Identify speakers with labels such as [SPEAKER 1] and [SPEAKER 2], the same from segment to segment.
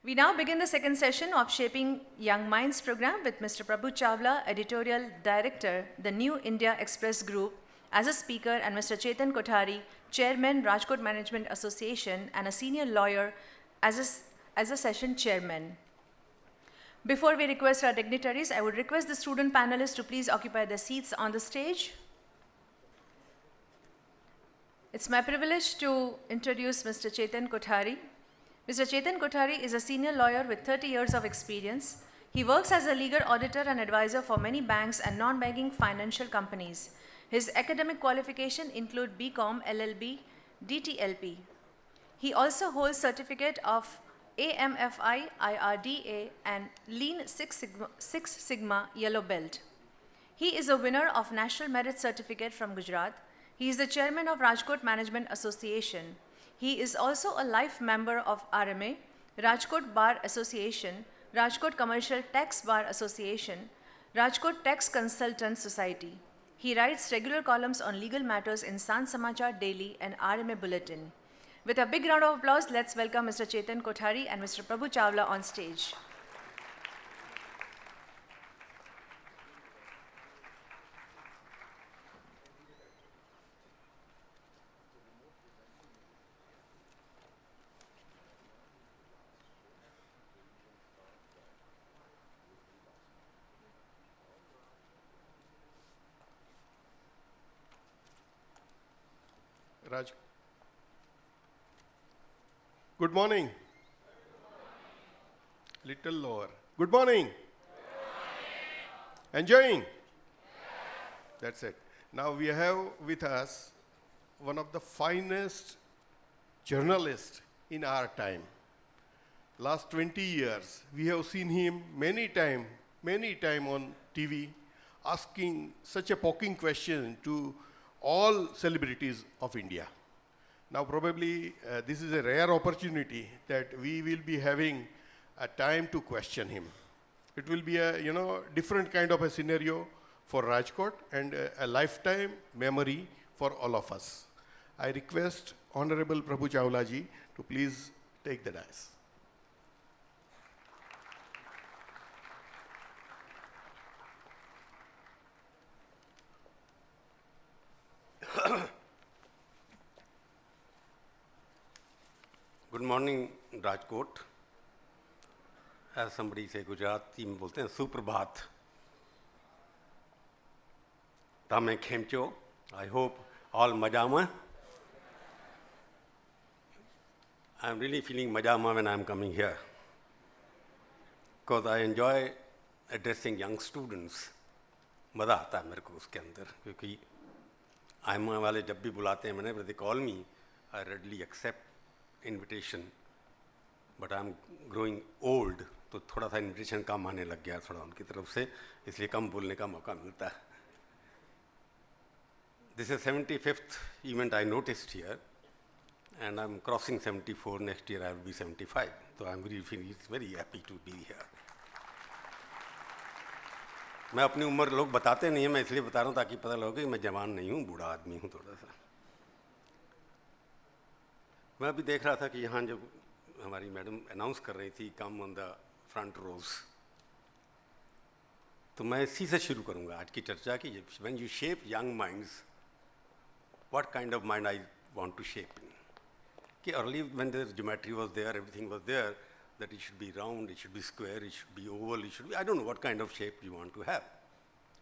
[SPEAKER 1] We now begin the second session of Shaping Young Minds program with Mr. Prabhu Chawla, Editorial Director, the New India Express Group, as a speaker, and Mr. Chetan Kothari, Chairman, Rajkot Management Association, and a senior lawyer as a session chairman. Before we request our dignitaries, I would request the student panelists to please occupy their seats on the stage. It's my privilege to introduce Mr. Chetan Kothari. Mr. Chetan Kothari is a senior lawyer with 30 years of experience. He works as a legal auditor and advisor for many banks and non-banking financial companies. His academic qualifications include BCom, LLB, DTLP. He also holds certificate of AMFI, IRDA, and Lean Six Sigma Yellow Belt. He is a winner of National Merit Certificate from Gujarat. He is the chairman of Rajkot Management Association. He is also a life member of RMA, Rajkot Bar Association, Rajkot Commercial Tax Bar Association, Rajkot Tax Consultant Society. He writes regular columns on legal matters in San Samachar Daily and RMA Bulletin. With a big round of applause, let's welcome Mr. Chetan Kothari and Mr. Prabhu Chawla on stage.
[SPEAKER 2] Raj. Good morning. Little lower. Good morning. Enjoying? That's it. Now we have with us one of the finest journalists in our time. Last 20 years, we have seen him many time on TV, asking such a poking question to all celebrities of India. Now probably this is a rare opportunity that we will be having a time to question him. It will be a different kind of a scenario for Rajkot and a lifetime memory for all of us. I request Honorable Prabhu Chawla ji to please take the dais.
[SPEAKER 3] Good morning, Rajkot. As somebody say, Gujarati में बोलते हैं सुप्रभात. Tame खेमचो. I hope all majama. I'm really feeling majama when I'm coming here, because I enjoy addressing young students. मज़ा आता है मेरे को उसके अंदर, क्योंकि आयमा वाले जब भी बुलाते हैं मैंने, they call me, I readily accept invitation, but I'm growing old, तो थोड़ा सा invitation कम आने लग गया थोड़ा उनकी तरफ से, इसलिए कम बोलने का मौका मिलता है. This is 75th event I noticed here, and I'm crossing 74 next year. I will be 75, so I'm very happy to be here. मैं अपनी उम्र लोग बताते नहीं हैं, मैं इसलिए बता रहा हूँ ताकि पता लगे कि मैं जवान नहीं हूँ, बूढ़ा आदमी हूँ थोड़ा सा. मैं अभी देख रहा था कि यहाँ जो हमारी मैडम अनाउंस कर रही थी, कम ऑन द फ्रंट रोज, तो मैं इसी से शुरू करूँगा आज की चर्चा की. When you shape young minds, what kind of mind I want to shape in. कि early when the geometry was there, everything was there, that it should be round, it should be square, it should be oval, it should be, I don't know what kind of shape you want to have.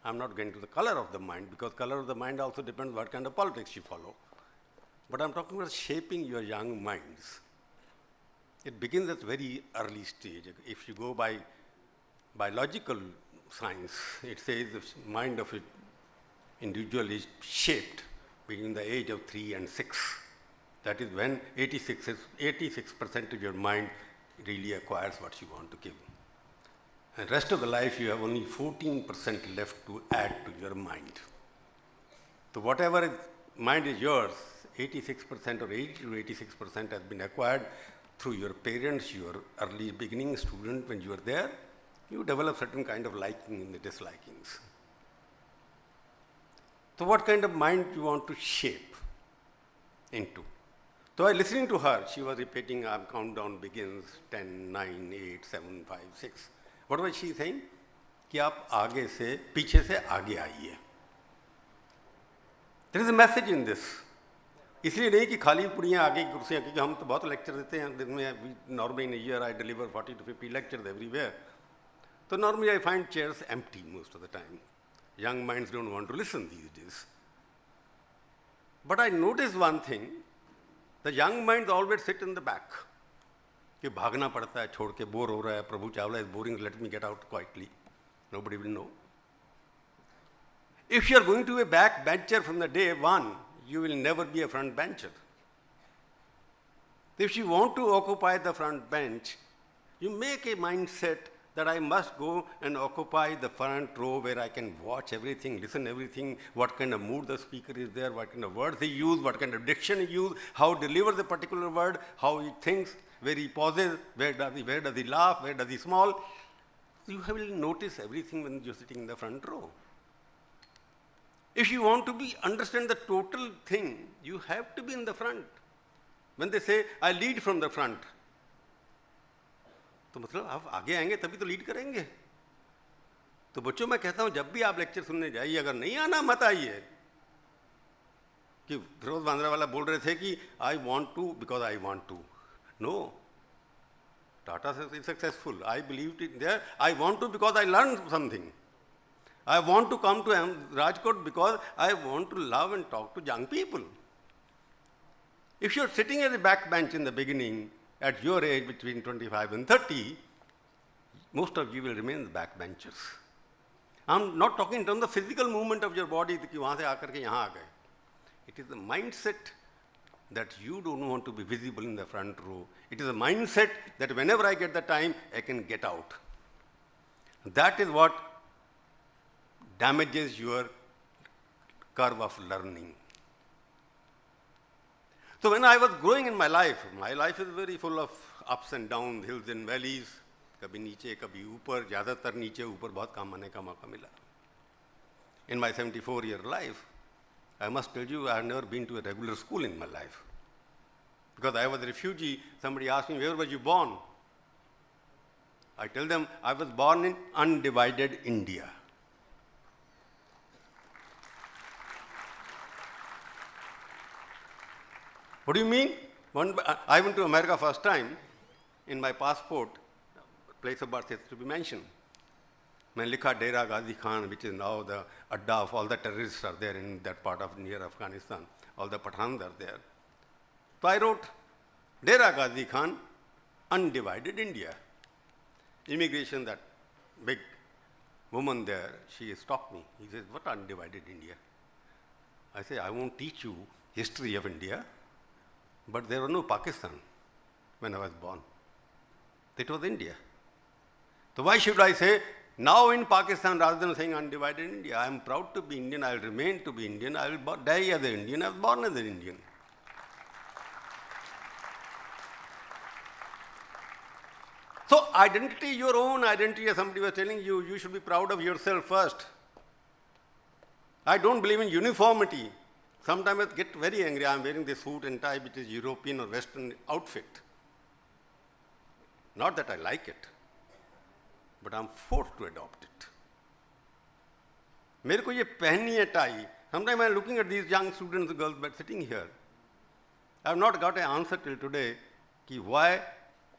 [SPEAKER 3] I'm not going to the color of the mind, because color of the mind also depends what kind of politics you follow. But I'm talking about shaping your young minds. It begins at very early stage. If you go by biological science, it says the mind of an individual is shaped between the age of 3 and 6. That is when 86% of your mind really acquires what you want to give. And rest of the life you have only 14% left to add to your mind. So whatever mind is yours, 86% or 80 to 86% has been acquired through your parents, your early beginning student. When you are there, you develop certain kind of liking and dislikings. So what kind of mind you want to shape into? So I listening to her, she was repeating, countdown begins, 10, 9, 8, 7, 5, 6. What was she saying? कि आप आगे से, पीछे से आगे आइए. There is a message in this. इसलिए नहीं कि खाली पुड़ियाँ आगे की कुर्सियाँ, क्योंकि हम तो बहुत लेक्चर देते हैं दिन में. Normally in a year I deliver 40 to 50 lectures everywhere. So normally I find chairs empty most of the time. Young minds don't want to listen these days. But I noticed one thing, the young minds always sit in the back. कि भागना पड़ता है, छोड़ के bore हो रहा है, प्रभु Chawla is boring, let me get out quietly. Nobody will know. If you are going to be a back bencher from the day one, you will never be a front bencher. If you want to occupy the front bench, you make a mindset that I must go and occupy the front row where I can watch everything, listen everything, what kind of mood the speaker is there, what kind of words he use, what kind of diction he use, how he delivers the particular word, how he thinks, where he pauses, where does he laugh, where does he smile. You will notice everything when you're sitting in the front row. If you want to understand the total thing, you have to be in the front. When they say, I lead from the front, तो मतलब आप आगे आएंगे तभी तो lead करेंगे. तो बच्चों मैं कहता हूं जब भी आप लेक्चर सुनने जाइए, अगर नहीं आना मत आइए. कि फिरोज बांद्रा वाला बोल रहे थे कि I want to because I want to. No, Tata is successful. I believe it there. I want to because I learn something. I want to come to Rajkot because I want to love and talk to young people. If you're sitting at the back bench in the beginning, at your age between 25 and 30, most of you will remain the back benchers. I'm not talking in terms of physical movement of your body, कि वहाँ से आकर के यहाँ आ गए. It is the mindset that you don't want to be visible in the front row. It is a mindset that whenever I get the time, I can get out. That is what damages your curve of learning. So when I was growing in my life is very full of ups and downs, hills and valleys. कभी नीचे, कभी ऊपर, ज़्यादातर नीचे ऊपर बहुत काम आने का मौका मिला. In my 74-year life, I must tell you, I have never been to a regular school in my life. Because I was a refugee, somebody asked me, where were you born? I tell them, I was born in undivided India. What do you mean? I went to America first time. In my passport, place of birth is to be mentioned. मैंने लिखा डेरा Ghazi Khan, which is now the adda of all the terrorists are there in that part of near Afghanistan. All the Pathans are there. So I wrote, Dera Ghazi Khan, undivided India. Immigration, that big woman there, she stopped me. He says, what undivided India? I say, I won't teach you history of India, but there was no Pakistan when I was born. It was India. So why should I say, now in Pakistan, rather than saying undivided India, I am proud to be Indian, I will remain to be Indian, I will die as an Indian, I was born as an Indian. So identity, your own identity, as somebody was telling you, you should be proud of yourself first. I don't believe in uniformity. Sometimes I get very angry, I am wearing this suit and tie which is European or Western outfit. Not that I like it, but I am forced to adopt it. मेरे को ये पहननी है tie. Sometimes I am looking at these young students, girls, but sitting here. I have not got an answer till today कि why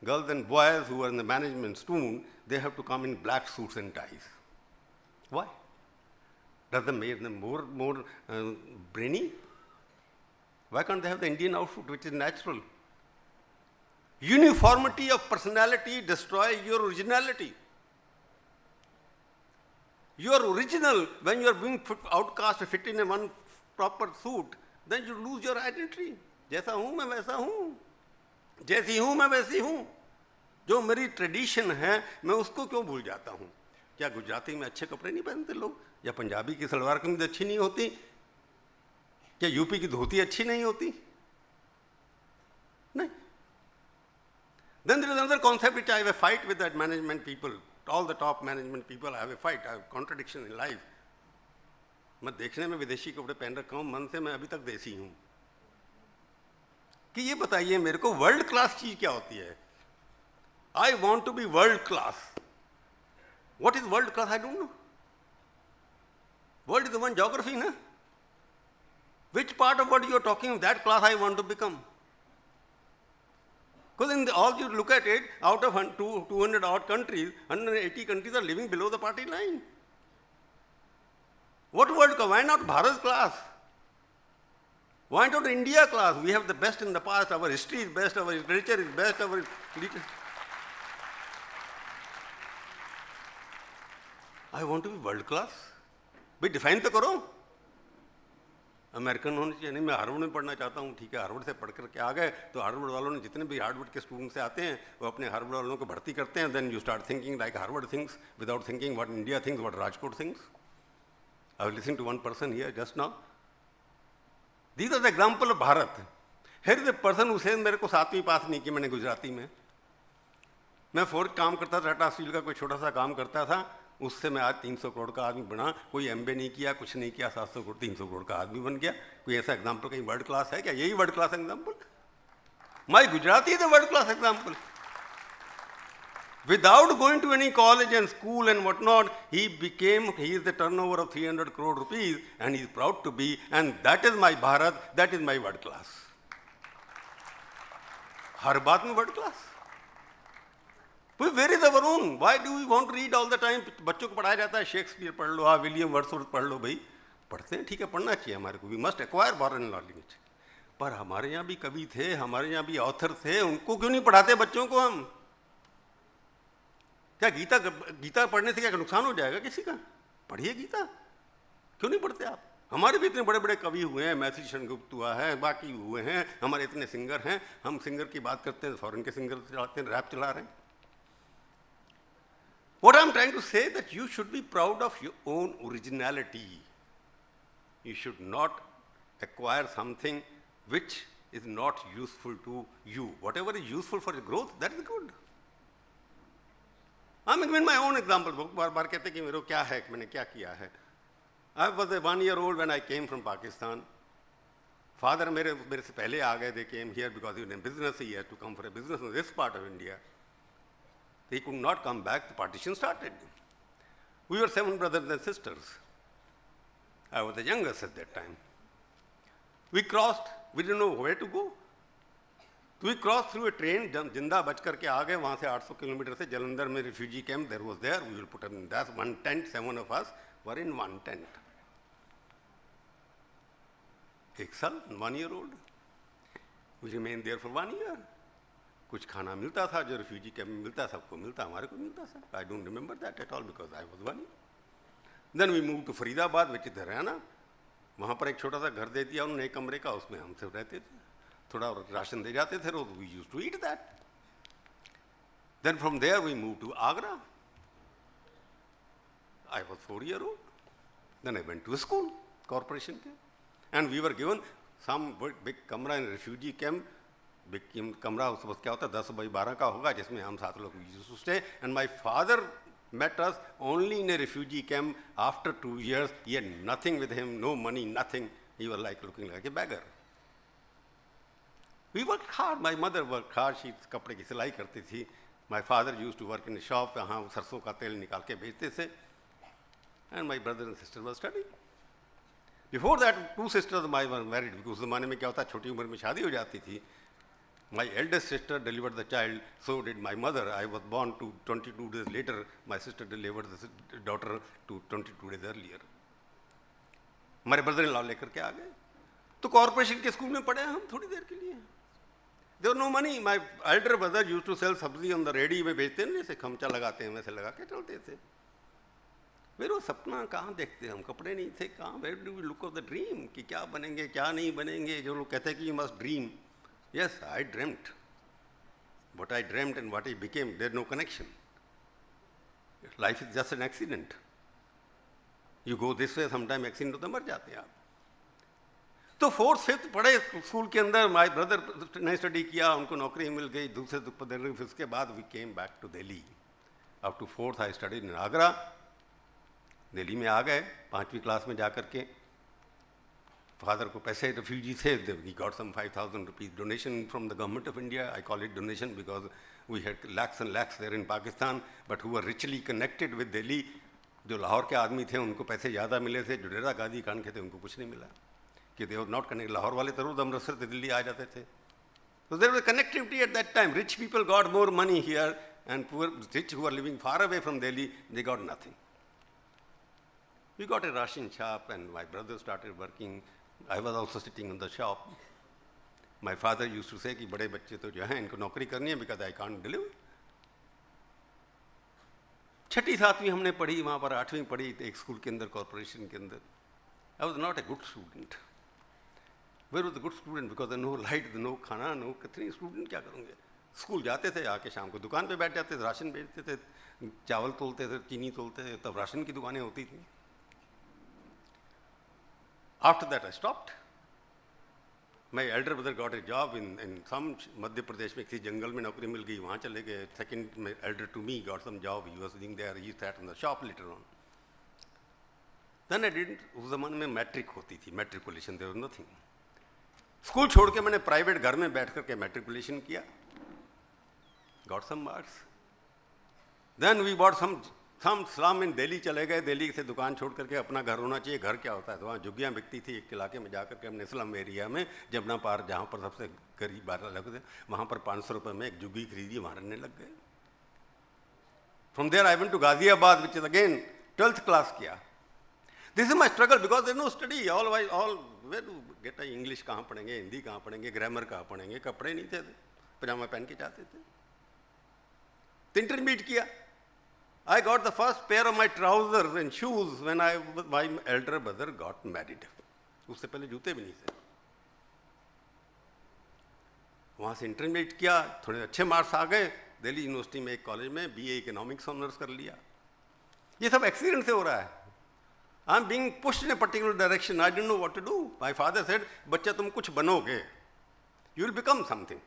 [SPEAKER 3] girls and boys who are in the management soon, they have to come in black suits and ties. Why? Does that make them more brainy? Why can't they have the Indian outfit, which is natural? Uniformity of personality destroys your originality. You are original when you are being outcast, fit in a one proper suit, then you lose your identity. जैसा हूँ मैं वैसा हूँ, जैसी हूँ मैं वैसी हूँ. जो मेरी ट्रेडिशन है मैं उसको क्यों भूल जाता हूँ? क्या गुजराती में अच्छे कपड़े नहीं पहनते लोग? या पंजाबी की सलवार कमीज अच्छी नहीं होती? क्या यूपी की धोती अच्छी नहीं होती? नहीं. Then there is another concept which I have a fight with that management people. All the top management people, I have a fight. I have contradiction in life. मैं देखने में विदेशी कपड़े पहन रखा हूँ, मन से मैं अभी तक देसी हूँ. कि ये बताइए मेरे को वर्ल्ड क्लास चीज क्या होती है. I want to be world class. What is world class? I don't know. World is the one geography, na? Which part of what you are talking of, that class I want to become? Because in all you look at it, out of 200 odd countries, 180 countries are living below the poverty line. What world class? Why not Bharat class? Why not India class? We have the best in the past. Our history is best. Our literature is best. Our literature. I want to be world class. भाई define तो करो. American होने चाहिए. नहीं, मैं Harvard में पढ़ना चाहता हूँ. ठीक है, हार्वर्ड से पढ़ करके आ गए तो हार्वर्ड वालों ने जितने भी हार्वर्ड के स्टूडेंट से आते हैं वो अपने हार्वर्ड वालों को भर्ती करते हैं. Then you start thinking like Harvard things without thinking what India things, what Rajkot things. I was listening to one person here just now. These are the example of Bharat. Here is a person who says मेरे को 7वीं पास नहीं की मैंने गुजराती में. मैं fourth काम करता था, टाटा स्टील का कोई छोटा सा काम करता था. उससे मैं आज 300 करोड़ का आदमी बना. कोई एमबीए नहीं किया, कुछ नहीं किया, 700 करोड़ 300 करोड़ का आदमी बन गया. कोई ऐसा एग्जाम्पल कहीं वर्ल्ड क्लास है क्या? यही world class example. My Gujarati is the world class example. Without going to any college and school and whatnot, he is the turnover of 300 crore rupees and he is proud to be, and that is my Bharat, that is my world class. हर बात में world class. Where is our own? Why do we want to read all the time? बच्चों को पढ़ाया जाता है Shakespeare पढ़ लो, William Wordsworth पढ़ लो. भाई पढ़ते हैं, ठीक है, पढ़ना चाहिए हमारे को. We must acquire foreign knowledge. पर हमारे यहाँ भी कवि थे, हमारे यहाँ भी ऑथर थे, उनको क्यों नहीं पढ़ाते बच्चों को हम? क्या गीता पढ़ने से क्या नुकसान हो जाएगा किसी का? पढ़िए गीता. क्यों नहीं पढ़ते आप? हमारे भी इतने बड़े बड़े कवि हुए हैं, मैथिली शरणगुप्त हुआ है, बाकी हुए हैं, हमारे इतने सिंगर हैं. हम सिंगर की बात करते हैं, फॉरेन के सिंगर चलाते हैं, रैप चला रहे हैं. What I'm trying to say that you should be proud of your own originality. You should not acquire something which is not useful to you. Whatever is useful for your growth, that is good. I'm giving my own example. बार बार कहते कि मेरे को क्या है, मैंने क्या किया है. I was a 1 year old when I came from Pakistan. Father मेरे से पहले आ गए. They came here because he was in business. He had to come for a business in this part of India. He could not come back. The partition started. We were 7 brothers and sisters. I was the youngest at that time. We crossed. We didn't know where to go. We crossed through a train. जिंदा बच करके आ गए. वहाँ से 800 kilometre से जलंधर में refugee camp. There was there. We will put up in that one tent. 7 of us were in one tent. 1 साल, 1 year old. We remained there for 1 year. कुछ खाना मिलता था जो रिफ्यूजी कैंप में मिलता, सबको मिलता, हमारे को मिलता था. I don't remember that at all because I was 1 year. Then we move to Faridabad which is Haryana. वहाँ पर एक छोटा सा घर दे दिया उन्होंने, 1 कमरे का. उसमें हम सब रहते थे. थोड़ा राशन दे जाते थे रोज. We used to eat that. Then from there we move to Agra. I was 4 year old. Then I went to school corporation के, and we were given some big कमरा इन रिफ्यूजी कैंप. बिग कमरा उस वक्त क्या होता है 10 by 12 का होगा, जिसमें हम 7 लोग used to stay. And my father met us only in a refugee camp after 2 years. He had nothing with him, no money, nothing. He was like looking like a beggar. We worked hard. My mother worked hard. She कपड़े की सिलाई करती थी. My father used to work in a shop. वहाँ सरसों का तेल निकाल के बेचते थे. And my brother and sister were studying. Before that, 2 sisters of mine were married. Because उस ज़माने में क्या होता, छोटी उम्र में शादी हो जाती थी. My eldest sister delivered the child, so did my mother. I was born to 22 days later. My sister delivered the daughter to 22 days earlier. हमारे ब्रदर इन लॉ लेकर के आ गए. तो कॉर्पोरेशन के स्कूल में पढ़े हम थोड़ी देर के लिए. There was no money. My elder brother used to sell सब्जी on the रेडी में बेचते हैं, जैसे खमचा लगाते हैं वैसे लगा के चलते थे. मेरे वो सपना कहाँ देखते हम, कपड़े नहीं थे कहाँ. Where do we look of the dream कि क्या बनेंगे क्या नहीं बनेंगे. जो लोग कहते हैं कि you must dream. Yes, I dreamt. What I dreamt and what I became, there's no connection. Life is just an accident. You go this way, sometime accident होता मर जाते हैं आप. तो 4th 5th पढ़े स्कूल के अंदर. माय ब्रदर ने स्टडी किया, उनको नौकरी मिल गई दूसरे दुख पर. फिर उसके बाद we came back to Delhi. Up to 4th I studied in Agra. Delhi में आ गए 5वीं क्लास में जा करके. फादर को पैसे रेफ्यूजी थे, he got some 5,000 rupees donation from the government of India. I call it donation because we had lakhs and lakhs there in Pakistan, but who were richly connected with Delhi. जो लाहौर के आदमी थे उनको पैसे ज़्यादा मिले थे, जो डेरा गाजी खान के थे उनको कुछ नहीं मिला, कि they were not connected. Lahore वाले जरूर अमृतसर से दिल्ली आ जाते थे. So there was connectivity at that time. Rich people got more money here, and poor rich who are living far away from Delhi, they got nothing. We got a ration shop, and my brother started working. I was also sitting in the shop. My father used to say कि बड़े बच्चे तो जो हैं इनको नौकरी करनी है because I can't deliver. छठी सातवीं हमने पढ़ी वहाँ पर, 8वीं पढ़ी एक स्कूल के अंदर, कॉर्पोरेशन के अंदर. I was not a good student. Where was the good student? Because no light, no खाना, no कितने स्टूडेंट क्या करेंगे? स्कूल जाते थे, आके शाम को दुकान पे बैठ जाते थे, राशन बेचते थे, चावल तोलते थे, चीनी तोलते थे, तब राशन की दुकानें होती थी. After that I stopped. My elder brother got a job in some Madhya Pradesh में किसी जंगल में नौकरी मिल गई, वहाँ चले गए. Second, my elder to me got some job. He was living there. He sat in the shop later on. Then I didn't. उस ज़माने में मैट्रिक होती थी, matriculation. There was nothing. School छोड़ के मैंने प्राइवेट घर में बैठ करके मैट्रिकुलेशन किया. Got some marks. Then we bought some slum in Delhi. चले गए दिल्ली से, दुकान छोड़ करके. अपना घर होना चाहिए. घर क्या होता है? तो वहाँ झुग्गियाँ बिकती थी एक इलाके में जाकर के. हमने स्लम एरिया में जमुना पार, जहाँ पर सबसे गरीब बारह लोग थे, वहाँ पर 500 रुपये में एक झुग्गी खरीदी, वहाँ रहने लग गए. From there I went to Ghaziabad, which is again 12th class किया. This is my struggle because there is no study. All where to get English कहाँ पढ़ेंगे, हिंदी कहाँ पढ़ेंगे, ग्रामर कहाँ पढ़ेंगे, कपड़े नहीं थे, पजामा पहन के जाते थे. तो इंटरमीडिएट किया. I got the first pair of my trousers and shoes when my elder brother got married. उससे पहले जूते भी नहीं थे. वहाँ से इंटरमीडिएट किया, थोड़े अच्छे मार्क्स आ गए. दिल्ली यूनिवर्सिटी में एक कॉलेज में BA इकोनॉमिक्स ऑनर्स कर लिया. ये सब एक्सीडेंट से हो रहा है. I am being pushed in a particular direction. I didn't know what to do. My father said, बच्चा तुम कुछ बनोगे. You will become something.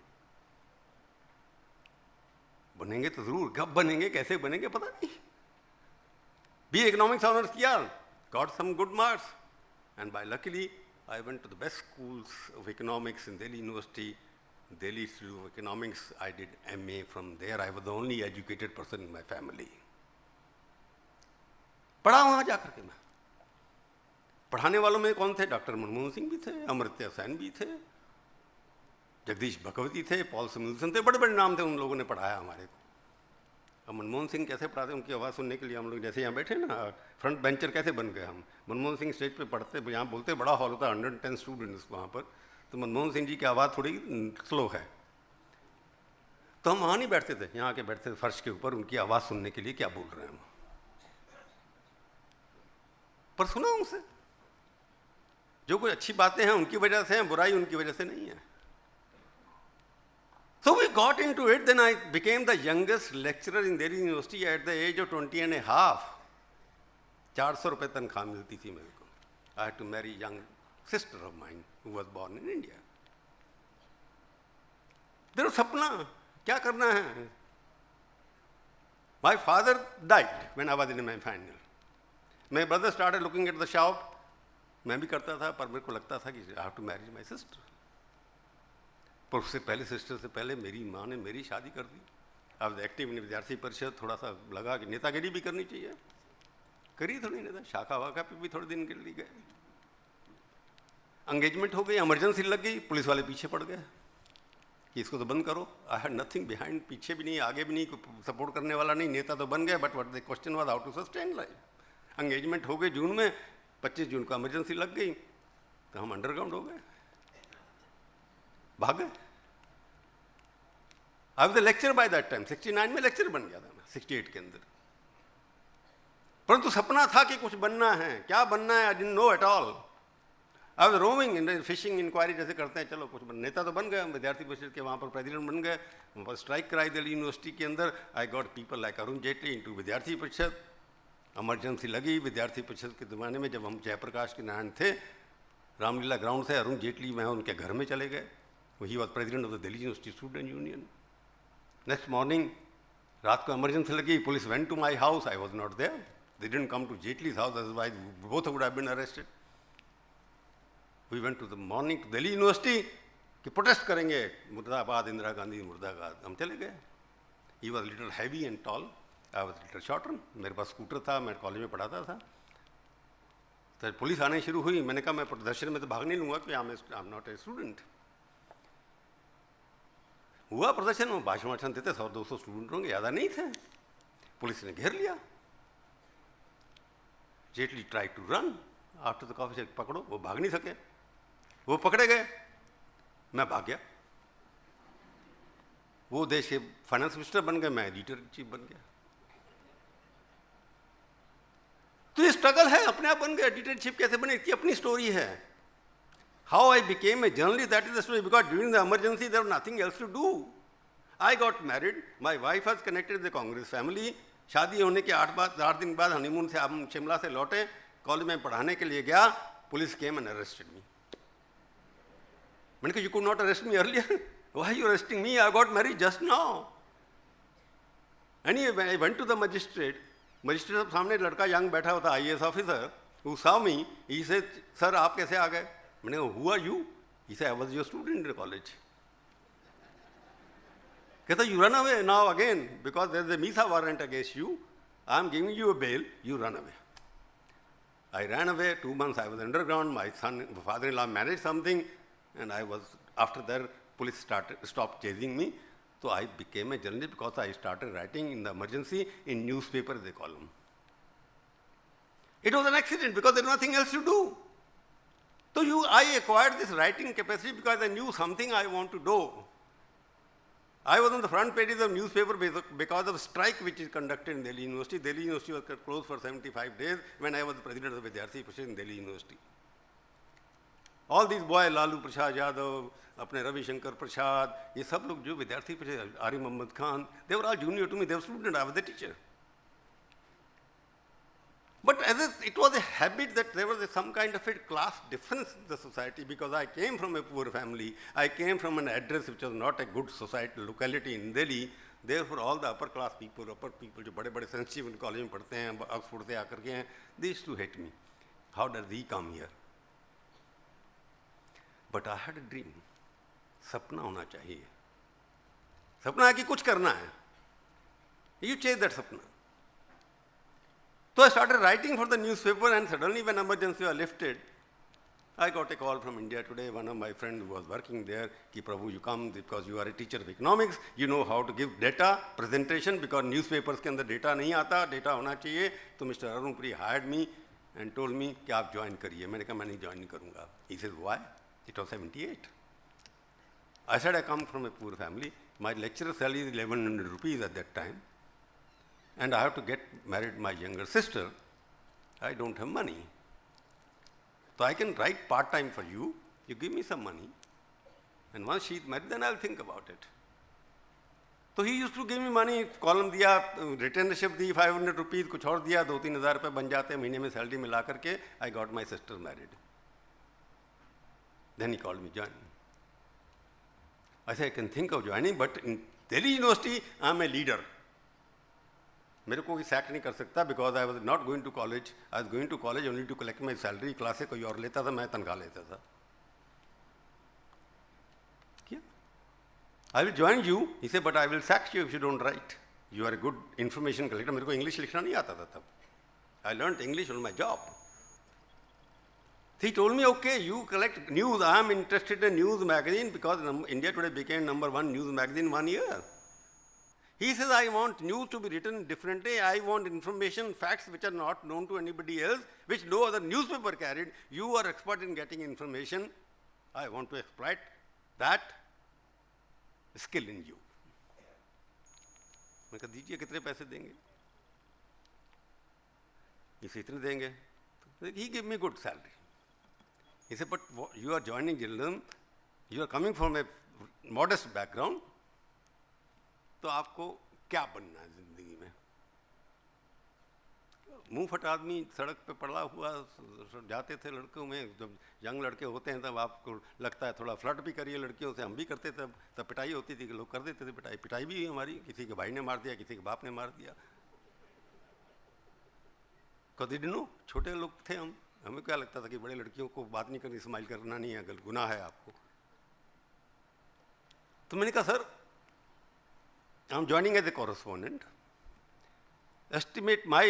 [SPEAKER 3] बनेंगे तो जरूर, कब बनेंगे, कैसे बनेंगे पता नहीं. BA economics honors किया, got some good marks, and by luckily I went to the best schools of economics in Delhi University, Delhi Institute of Economics. I did MA from there. I was the only educated person in my family. पढ़ा वहाँ जाकर के मैं. पढ़ाने वालों में कौन थे? डॉक्टर मनमोहन सिंह भी थे, अमर्त्य सेन भी थे, जगदीश भगवती थे, पॉल समिल्सन थे, बड़े बड़े नाम थे. उन लोगों ने पढ़ाया हमारे को. अब मनमोहन सिंह कैसे पढ़ाते, उनकी आवाज़ सुनने के लिए हम लोग जैसे यहाँ बैठे ना, फ्रंट बेंचर कैसे बन गए हम. मनमोहन सिंह स्टेज पे पढ़ते, यहाँ बोलते, बड़ा हॉल होता है, 110 स्टूडेंट्स वहाँ पर. तो मनमोहन सिंह जी की आवाज़ थोड़ी स्लो है, तो हम वहाँ नहीं बैठते थे, यहाँ आके बैठते थे फर्श के ऊपर, उनकी आवाज़ सुनने के लिए क्या बोल रहे हैं हम. पर सुना उनसे, जो कुछ अच्छी बातें हैं उनकी वजह से हैं, बुराई उनकी वजह से नहीं है. So we got into it. Then I became the youngest lecturer in Delhi University at the age of 20 and a half. 400 रुपये तनख्वाह मिलती थी मेरे को. I had to marry young sister of mine who was born in India. There was सपना, क्या करना है. My father died when I was in my final. My brother started looking at the shop. मैं भी करता था, पर मेरे को लगता था कि I have to marry my sister. पर उससे पहले, सिस्टर से पहले मेरी माँ ने मेरी शादी कर दी. अब एक्टिव इन विद्यार्थी परिषद, थोड़ा सा लगा कि नेतागिरी भी करनी चाहिए. करी थोड़ी नेता, शाखा वाखा पे भी थोड़े दिन के लिए गए. एंगेजमेंट हो गई, इमरजेंसी लग गई, पुलिस वाले पीछे पड़ गए कि इसको तो बंद करो. आई हैड नथिंग बिहाइंड, पीछे भी नहीं, आगे भी नहीं, सपोर्ट करने वाला नहीं. नेता तो बन गए, but what the question was how to sustain life. Engagement हो गई जून में, 25 जून को इमरजेंसी लग गई, तो हम अंडरग्राउंड हो गए, भाग गए. I was the lecture by that time. 69 में लेक्चर बन गया था मैं, 68 के अंदर. परंतु सपना था कि कुछ बनना है. क्या बनना है, I didn't know at all. I was roaming in fishing inquiry जैसे करते हैं, चलो कुछ नेता तो बन गए. विद्यार्थी परिषद के वहाँ पर प्रेसिडेंट बन गए, वहाँ पर स्ट्राइक कराई दिल्ली यूनिवर्सिटी के अंदर. I got people like Arun Jaitley into विद्यार्थी परिषद. इमरजेंसी लगी विद्यार्थी परिषद के ज़माने में, जब हम जयप्रकाश के नारायण थे, रामलीला ग्राउंड से अरुण जेटली वहाँ उनके घर में चले गए. He was president of the Delhi University student union. Next morning, रात को इमरजेंसी लगी, police went to my house. I was not there. They didn't come to Jaitley's house, otherwise both would have been arrested. We went to the morning to Delhi University कि protest करेंगे, मुर्दाबाद इंदिरा गांधी मुर्दाबाद। हम चले गए। He was little heavy and tall, I was little shorter. मेरे पास scooter था, मैं कॉलेज में पढ़ाता था। तो पुलिस आने शुरू हुई, मैंने कहा मैं प्रदर्शन में तो भाग नहीं लूँगा कि I am not a student. हुआ प्रदर्शन में, भाषण वाषण देते, 100-200 स्टूडेंट होंगे, ज़्यादा नहीं थे। पुलिस ने घेर लिया। Jaitley try to run after the coffee, पकड़ो, वो भाग नहीं सके, वो पकड़े गए, मैं भाग गया। वो देश के फाइनेंस मिनिस्टर बन गए, मैं एडिटर चीफ बन गया। तो ये स्ट्रगल है, अपने आप बन गए। एडिटर चीफ कैसे बने, इसकी अपनी स्टोरी है। How I became a journalist, that is the story, because during the emergency there was nothing else to do. I got married, my wife was connected the Congress family. शादी होने के 8 दिन बाद हनीमून से हम शिमला से लौटे, कॉलेज में पढ़ाने के लिए गया, police came and arrested me. मैंने कहा, you could not arrest me earlier, why you arresting me, I got married just now. Anyway I went to the magistrate, magistrate सामने लड़का यंग बैठा हुआ था, IAS officer, who saw me, he said, sir आप कैसे आ गए? मैंने कहा, who are you? He said, I was your student in college. कहता, you run away now again because there is a MISA warrant against you. I am giving you a bail, you run away. I ran away, 2 months I was underground, my father-in-law managed something, and I was, after that, police stopped chasing me. So I became a journalist because I started writing in the emergency in newspaper, they call them. It was an accident because there was nothing else to do. So I acquired this writing capacity because I knew something I want to do. I was on the front pages of newspaper because of strike which is conducted in Delhi University. Delhi University was closed for 75 days when I was the president of the Vidyarthi Parishad in Delhi University. All these boys, Lalu Prasad Yadav, अपने रविशंकर प्रसाद, ये सब लोग जो विद्यार्थी परिषद, Arif Mohammad Khan, they were all junior to me, they were student, I was the teacher. But it was a habit that there was some kind of a class difference in the society because I came from a poor family, I came from an address which was not a good society, locality in Delhi. Therefore, all the upper people जो बड़े-बड़े sensitive college में पढ़ते हैं, Oxford से आकर के हैं, they used to hate me. How does he come here? But I had a dream. सपना होना चाहिए. सपना है कि कुछ करना है. You chase that sapna. So I started writing for the newspaper, and suddenly when emergency was lifted, I got a call from India Today. One of my friends who was working there, कि Prabhu, you come because you are a teacher of economics, you know how to give data presentation because newspapers के अंदर data नहीं आता, data होना चाहिए. तो Mr. Arun Puri hired me and told me कि आप join करिए. मैंने कहा मैं नहीं join नहीं करूँगा. He says why? It was 78. I said I come from a poor family. My lecturer salary is 1100 rupees at that time. And I have to get married my younger sister. I don't have money. So I can write part-time for you. You give me some money. And once she's married, then I'll think about it. So he used to give me money. Column दिया, retainership दी 500 rupees, कुछ और दिया, 2-3 हज़ार रुपये बन जाते हैं महीने में सैलरी मिला करके. I got my sister married. Then he called me join. I said I can think of joining, but in Delhi University, I'm a leader. मेरे को कोई सैक नहीं कर सकता because I was not going to college. I was going to college only to collect my salary. क्लासे कोई और लेता था, मैं तनख्वाह लेता था. क्या? I will join you. He said, but I will sack you if you don't write. You are a good information collector. मेरे को English लिखना नहीं आता था तब. I learned English on my job. He told me, okay, you collect news. I am interested in news magazine because India Today became #1 news magazine 1 year. He says, I want news to be written differently. I want information, facts which are not known to anybody else, which no other newspaper carried. You are expert in getting information. I want to exploit that skill in you. मैं कहा दीजिए कितने पैसे देंगे? इसे इतने देंगे. He gave me good salary. He said, but you are joining journalism. You are coming from a modest background. तो आपको क्या बनना है जिंदगी में? मुंह फट आदमी सड़क पे पड़ा हुआ जाते थे लड़कों में, जब यंग लड़के होते हैं तब आपको लगता है थोड़ा फ्लर्ट भी करिए लड़कियों से. हम भी करते थे, तब पिटाई होती थी कि लोग कर देते थे पिटाई. पिटाई भी हमारी, किसी के भाई ने मार दिया, किसी के बाप ने मार दिया. कभी नो छोटे लोग थे हम, हमें क्या लगता था कि बड़े लड़कियों को बात नहीं करनी, स्माइल करना नहीं है, गुनाह है आपको। तो मैंने कहा sir, I am joining as a correspondent, estimate my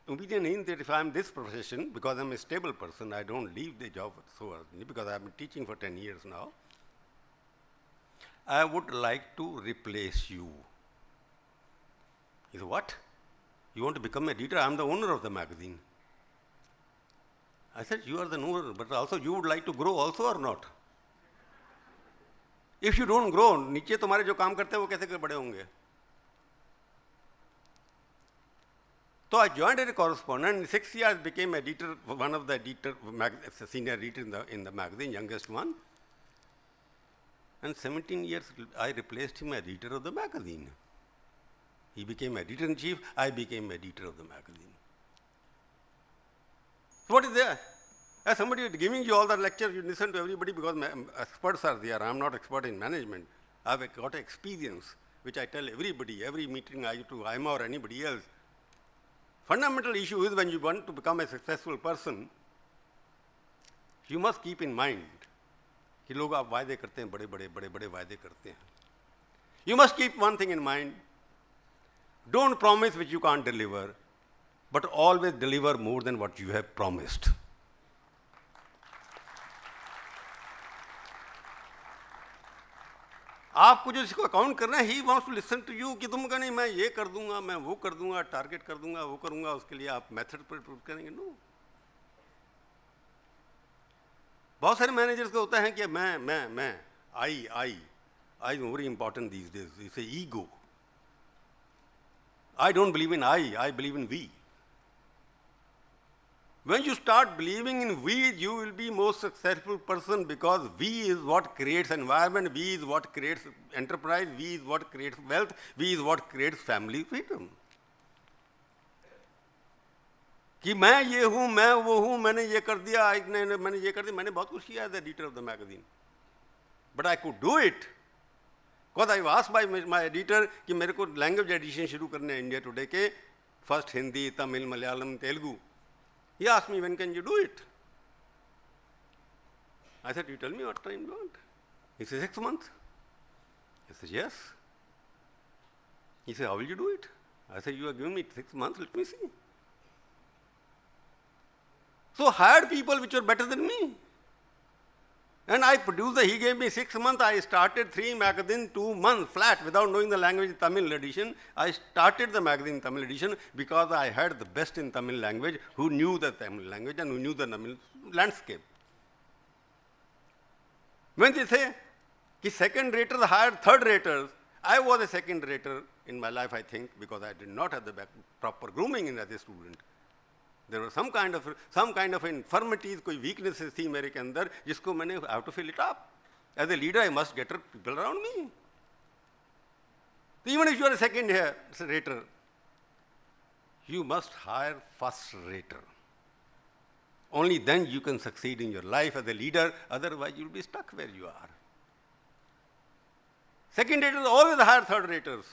[SPEAKER 3] opinion in that if I am this profession, because I am a stable person, I don't leave the job so early because I have been teaching for 10 years now, I would like to replace you. He said, what? You want to become editor? I am the owner of the magazine. I said, you are the owner, but also you would like to grow also or not? If you don't grow, नीचे तुम्हारे जो काम करते हैं वो कैसे बड़े होंगे? So I joined as a correspondent. In 6 years, I became editor, one of the senior editor in the magazine, youngest one. And 17 years, I replaced him as editor of the magazine. He became editor-in-chief, I became editor of the magazine. What is there? As somebody is giving you all the lecture, you listen to everybody because experts are there. I am not expert in management. I have got experience, which I tell everybody, every meeting I do, IMA or anybody else. Fundamental issue is when you want to become a successful person, you must keep in mind कि लोग आप वायदे करते हैं, बड़े वायदे करते हैं. You must keep one thing in mind. Don't promise which you can't deliver, but always deliver more than what you have promised. आपको जो इसको अकाउंट करना है, he wants to listen to you कि तुम कह नहीं मैं ये कर दूंगा, मैं वो कर दूंगा, टारगेट कर दूंगा, वो करूंगा, उसके लिए आप मेथड पर प्रूव करेंगे. नो. बहुत सारे मैनेजर्स को होता है कि मैं I is very important these days. It's a ego. I don't believe in I believe in we. When you start believing in we, you will be most successful person because we is what creates environment, we is what creates enterprise, we is what creates wealth, we is what creates family freedom. कि मैं ये हूँ, मैं वो हूँ, मैंने ये कर दिया, मैंने ये कर दिया, मैंने बहुत कुछ किया as editor of the magazine. But I could do it because I was asked by my editor कि मेरे को लैंग्वेज एडिशन शुरू करने हैं इंडिया टुडे के, first Hindi, Tamil, Malayalam, Telugu. He asked me, when can you do it? I said, you tell me what time you want. He said, 6 months. I said, yes. He said, how will you do it? I said, you are giving me 6 months, let me see. So hired people which were better than me. And I produced, he gave me 6 months, I started 3 magazines, 2 months flat without knowing the language Tamil edition. I started the magazine Tamil edition because I had the best in Tamil language who knew the Tamil language and who knew the Tamil landscape. When they say, कि second raters hired third raters, I was a second rater in my life, I think, because I did not have the proper grooming as a student. There were some kind of infirmities, कोई weaknesses थी मेरे के अंदर जिसको मैंने I have to fill it up. As a leader, I must get people around me. So even if you are a second rater, you must hire first rater. Only then you can succeed in your life as a leader, otherwise you will be stuck where you are. Second raters always hire third raters.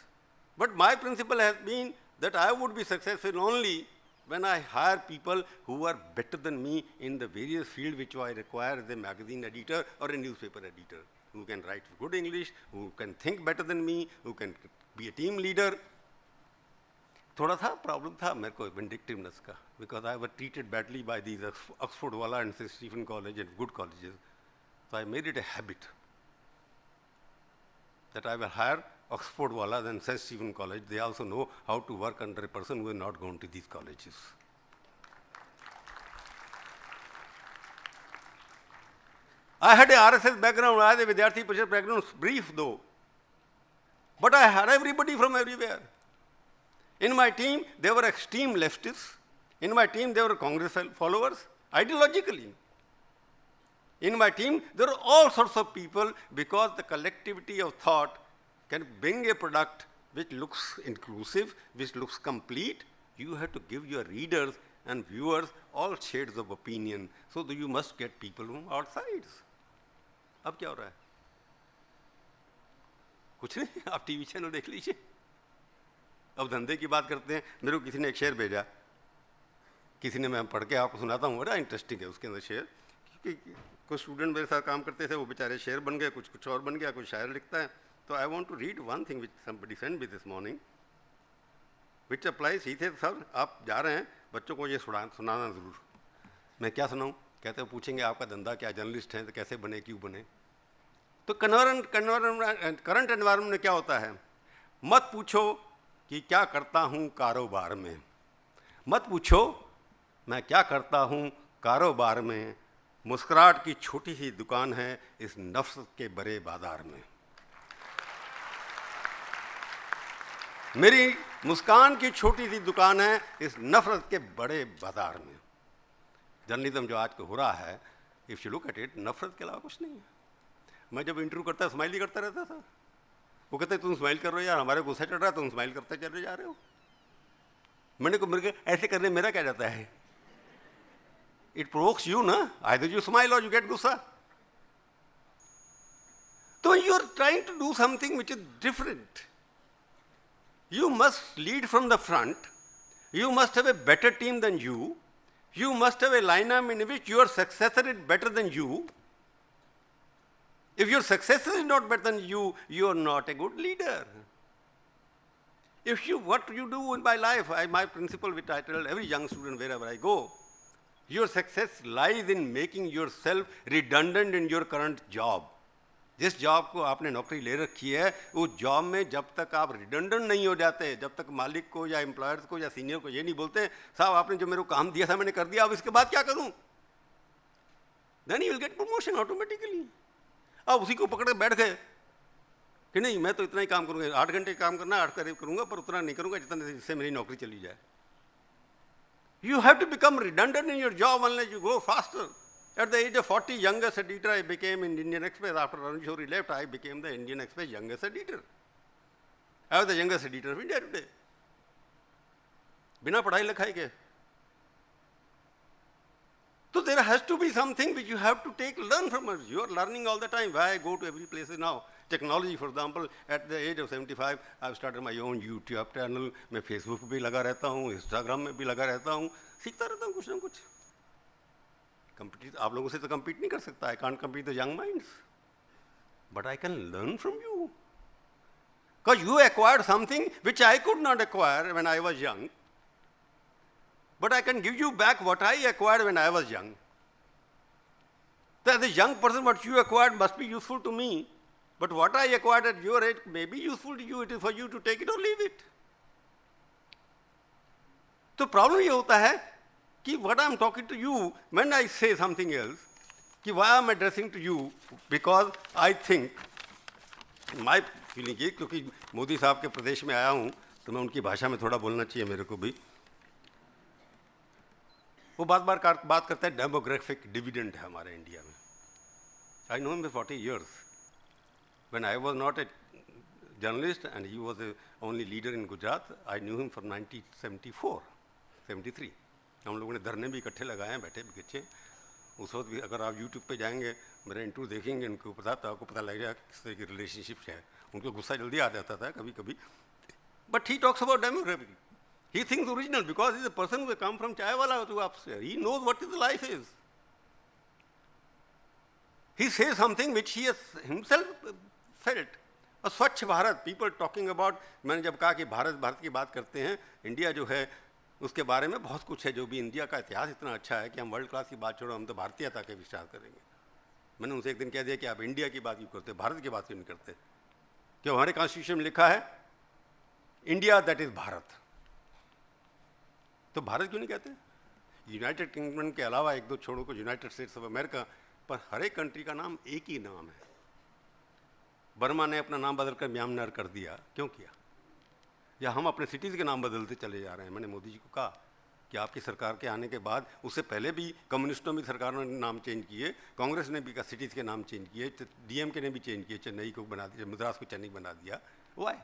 [SPEAKER 3] But my principle has been that I would be successful only when I hire people who are better than me in the various fields which I require as a magazine editor or a newspaper editor, who can write good English, who can think better than me, who can be a team leader. थोड़ा था problem था मेरे को vindictiveness का, because I was treated badly by these Oxford Wala and St. Stephen College and good colleges. So I made it a habit that I will hire Oxford Wala and St. Stephen College. They also know how to work under a person who has not gone to these colleges. I had a RSS background, I had a Vidyarthi Parishad background, brief though. But I had everybody from everywhere. In my team, they were extreme leftists. In my team, they were Congress followers, ideologically. In my team, there are all sorts of people because the collectivity of thought can bring a product which looks inclusive, which looks complete. You have to give your readers and viewers all shades of opinion. So you must get people from all sides. अब क्या हो रहा है? कुछ नहीं, आप TV channel देख लीजिए. अब धंधे की बात करते हैं. मेरे को किसी ने एक शेर भेजा किसी ने, मैं पढ़ के आपको सुनाता हूँ, बड़ा इंटरेस्टिंग है उसके अंदर शेर, क्योंकि कुछ स्टूडेंट मेरे साथ काम करते थे, वो बेचारे शेर बन गए, कुछ और बन गया, कुछ शायर लिखता है. तो I want to read one thing which somebody send me this morning which applies. ही थे, सर आप जा रहे हैं, बच्चों को ये सुनाना ज़रूर. मैं क्या सुनाऊँ? कहते हैं पूछेंगे आपका धंधा क्या, जर्नलिस्ट हैं तो कैसे बने, क्यों बने. तो करंट एनवायरनमेंट में क्या होता है, मत पूछो कि क्या करता हूँ कारोबार में, मत पूछो मैं क्या करता हूँ कारोबार में, मुस्कुराहट की छोटी सी दुकान है इस नफ्स के बड़े बाजार में. मेरी मुस्कान की छोटी सी दुकान है इस नफरत के बड़े बाजार में. जर्नलिज्म जो आज को हो रहा है, if you look at it, नफरत के अलावा कुछ नहीं है. मैं जब इंटरव्यू करता स्माइल ही करता रहता था. वो कहते तुम स्माइल कर रहे हो यार, हमारे गुस्सा चढ़ रहा है, तुम स्माइल करते चले जा रहे हो. मैंने को मेरे ऐसे करने मेरा क्या जाता है. इट प्रोवोक्स यू ना, either you smile or you get गुस्सा. तो you are trying to do something which is different. You must lead from the front. You must have a better team than you. You must have a lineup in which your successor is better than you. If your successor is not better than you, you are not a good leader. What you do in my life, my principle which I tell every young student wherever I go, your success lies in making yourself redundant in your current job. जिस job को आपने नौकरी ले रखी है, उस job में जब तक आप रिडंडेंट नहीं हो जाते, जब तक मालिक को या एम्प्लॉयर्स को या सीनियर को ये नहीं बोलते साहब आपने जो मेरे को काम दिया था मैंने कर दिया, अब इसके बाद क्या करूं, then you will get promotion automatically. अब उसी को पकड़ के बैठ गए कि नहीं मैं तो इतना ही काम करूंगा, 8 घंटे काम करना 8 करूंगा, पर उतना नहीं करूंगा जिससे मेरी नौकरी चली जाए. You have to become redundant in your job unless you grow faster. At the age of 40, youngest editor I became in Indian Express. After Arun Shourie left, I became the Indian Express youngest editor. I was the youngest editor of India today. बिना पढ़ाई लिखाई के. So there has to be something which you have to learn from us. You are learning all the time. Why I go to every place now. Technology, for example, at the age of 75, I have started my own YouTube channel. मैं Facebook पे भी लगा रहता हूँ, Instagram में भी लगा रहता हूँ, सीखता रहता हूँ कुछ ना कुछ. Compete, आप लोगों से तो compete नहीं कर सकता. I can't compete the young minds, but I can learn from you. Because you acquired something which I could not acquire when I was young, but I can give you back what I acquired when I was young. So as a young person, what you acquired must be useful to me, but what I acquired at your age may be useful to you. It is for you to take it or leave it. तो problem ये होता है कि what I am talking to you, when I say something else, कि why I am addressing to you, because I think, my feeling ये, क्योंकि मोदी साहब के प्रदेश में आया हूँ तो मैं उनकी भाषा में थोड़ा बोलना चाहिए मेरे को भी. वो बात करता है डेमोग्राफिक डिविडेंड है हमारे इंडिया में. I know him for 40 years. When I was not a journalist and he was the only leader in Gujarat, I knew him from 1974, 73. हम लोगों ने धरने भी इकट्ठे लगाए हैं, बैठे भी किच्छे. उस वक्त भी अगर आप यूट्यूब पे जाएंगे, मेरा इंटरव्यू देखेंगे, उनको आपको पता लगेगा किस तरह की रिलेशनशिप है. उनको गुस्सा जल्दी आ जाता था कभी कभी. But he talks about demography. He thinks original because is a person who come from chaiwala to upstair. He knows what is the life is. He says something which he has himself felt. A स्वच्छ Bharat, people talking about, मैंने जब कहा कि भारत की बात करते हैं, India जो है उसके बारे में बहुत कुछ है, जो भी इंडिया का इतिहास इतना अच्छा है कि हम वर्ल्ड क्लास की बात छोड़ो, हम तो भारतीयता के विचार करेंगे. मैंने उनसे एक दिन कह दिया कि आप इंडिया की बात क्यों करते, भारत की बात क्यों नहीं करते. क्यों हमारे कॉन्स्टिट्यूशन में लिखा है इंडिया दैट इज भारत, तो भारत क्यों नहीं कहते. यूनाइटेड किंगडम के अलावा एक दो छोड़ो को यूनाइटेड स्टेट्स ऑफ अमेरिका, पर हर एक कंट्री का नाम एक ही नाम है. बर्मा ने अपना नाम बदलकर म्यांमार कर दिया, क्यों किया. या हम अपने सिटीज़ के नाम बदलते चले जा रहे हैं. मैंने मोदी जी को कहा कि आपकी सरकार के आने के बाद, उससे पहले भी कम्युनिस्टों में सरकारों ने नाम चेंज किए, कांग्रेस ने भी सिटीज़ के नाम चेंज किए, डीएमके ने भी चेंज किए, चेन्नई को बना दिया, मद्रास को चेन्नई बना दिया. Why?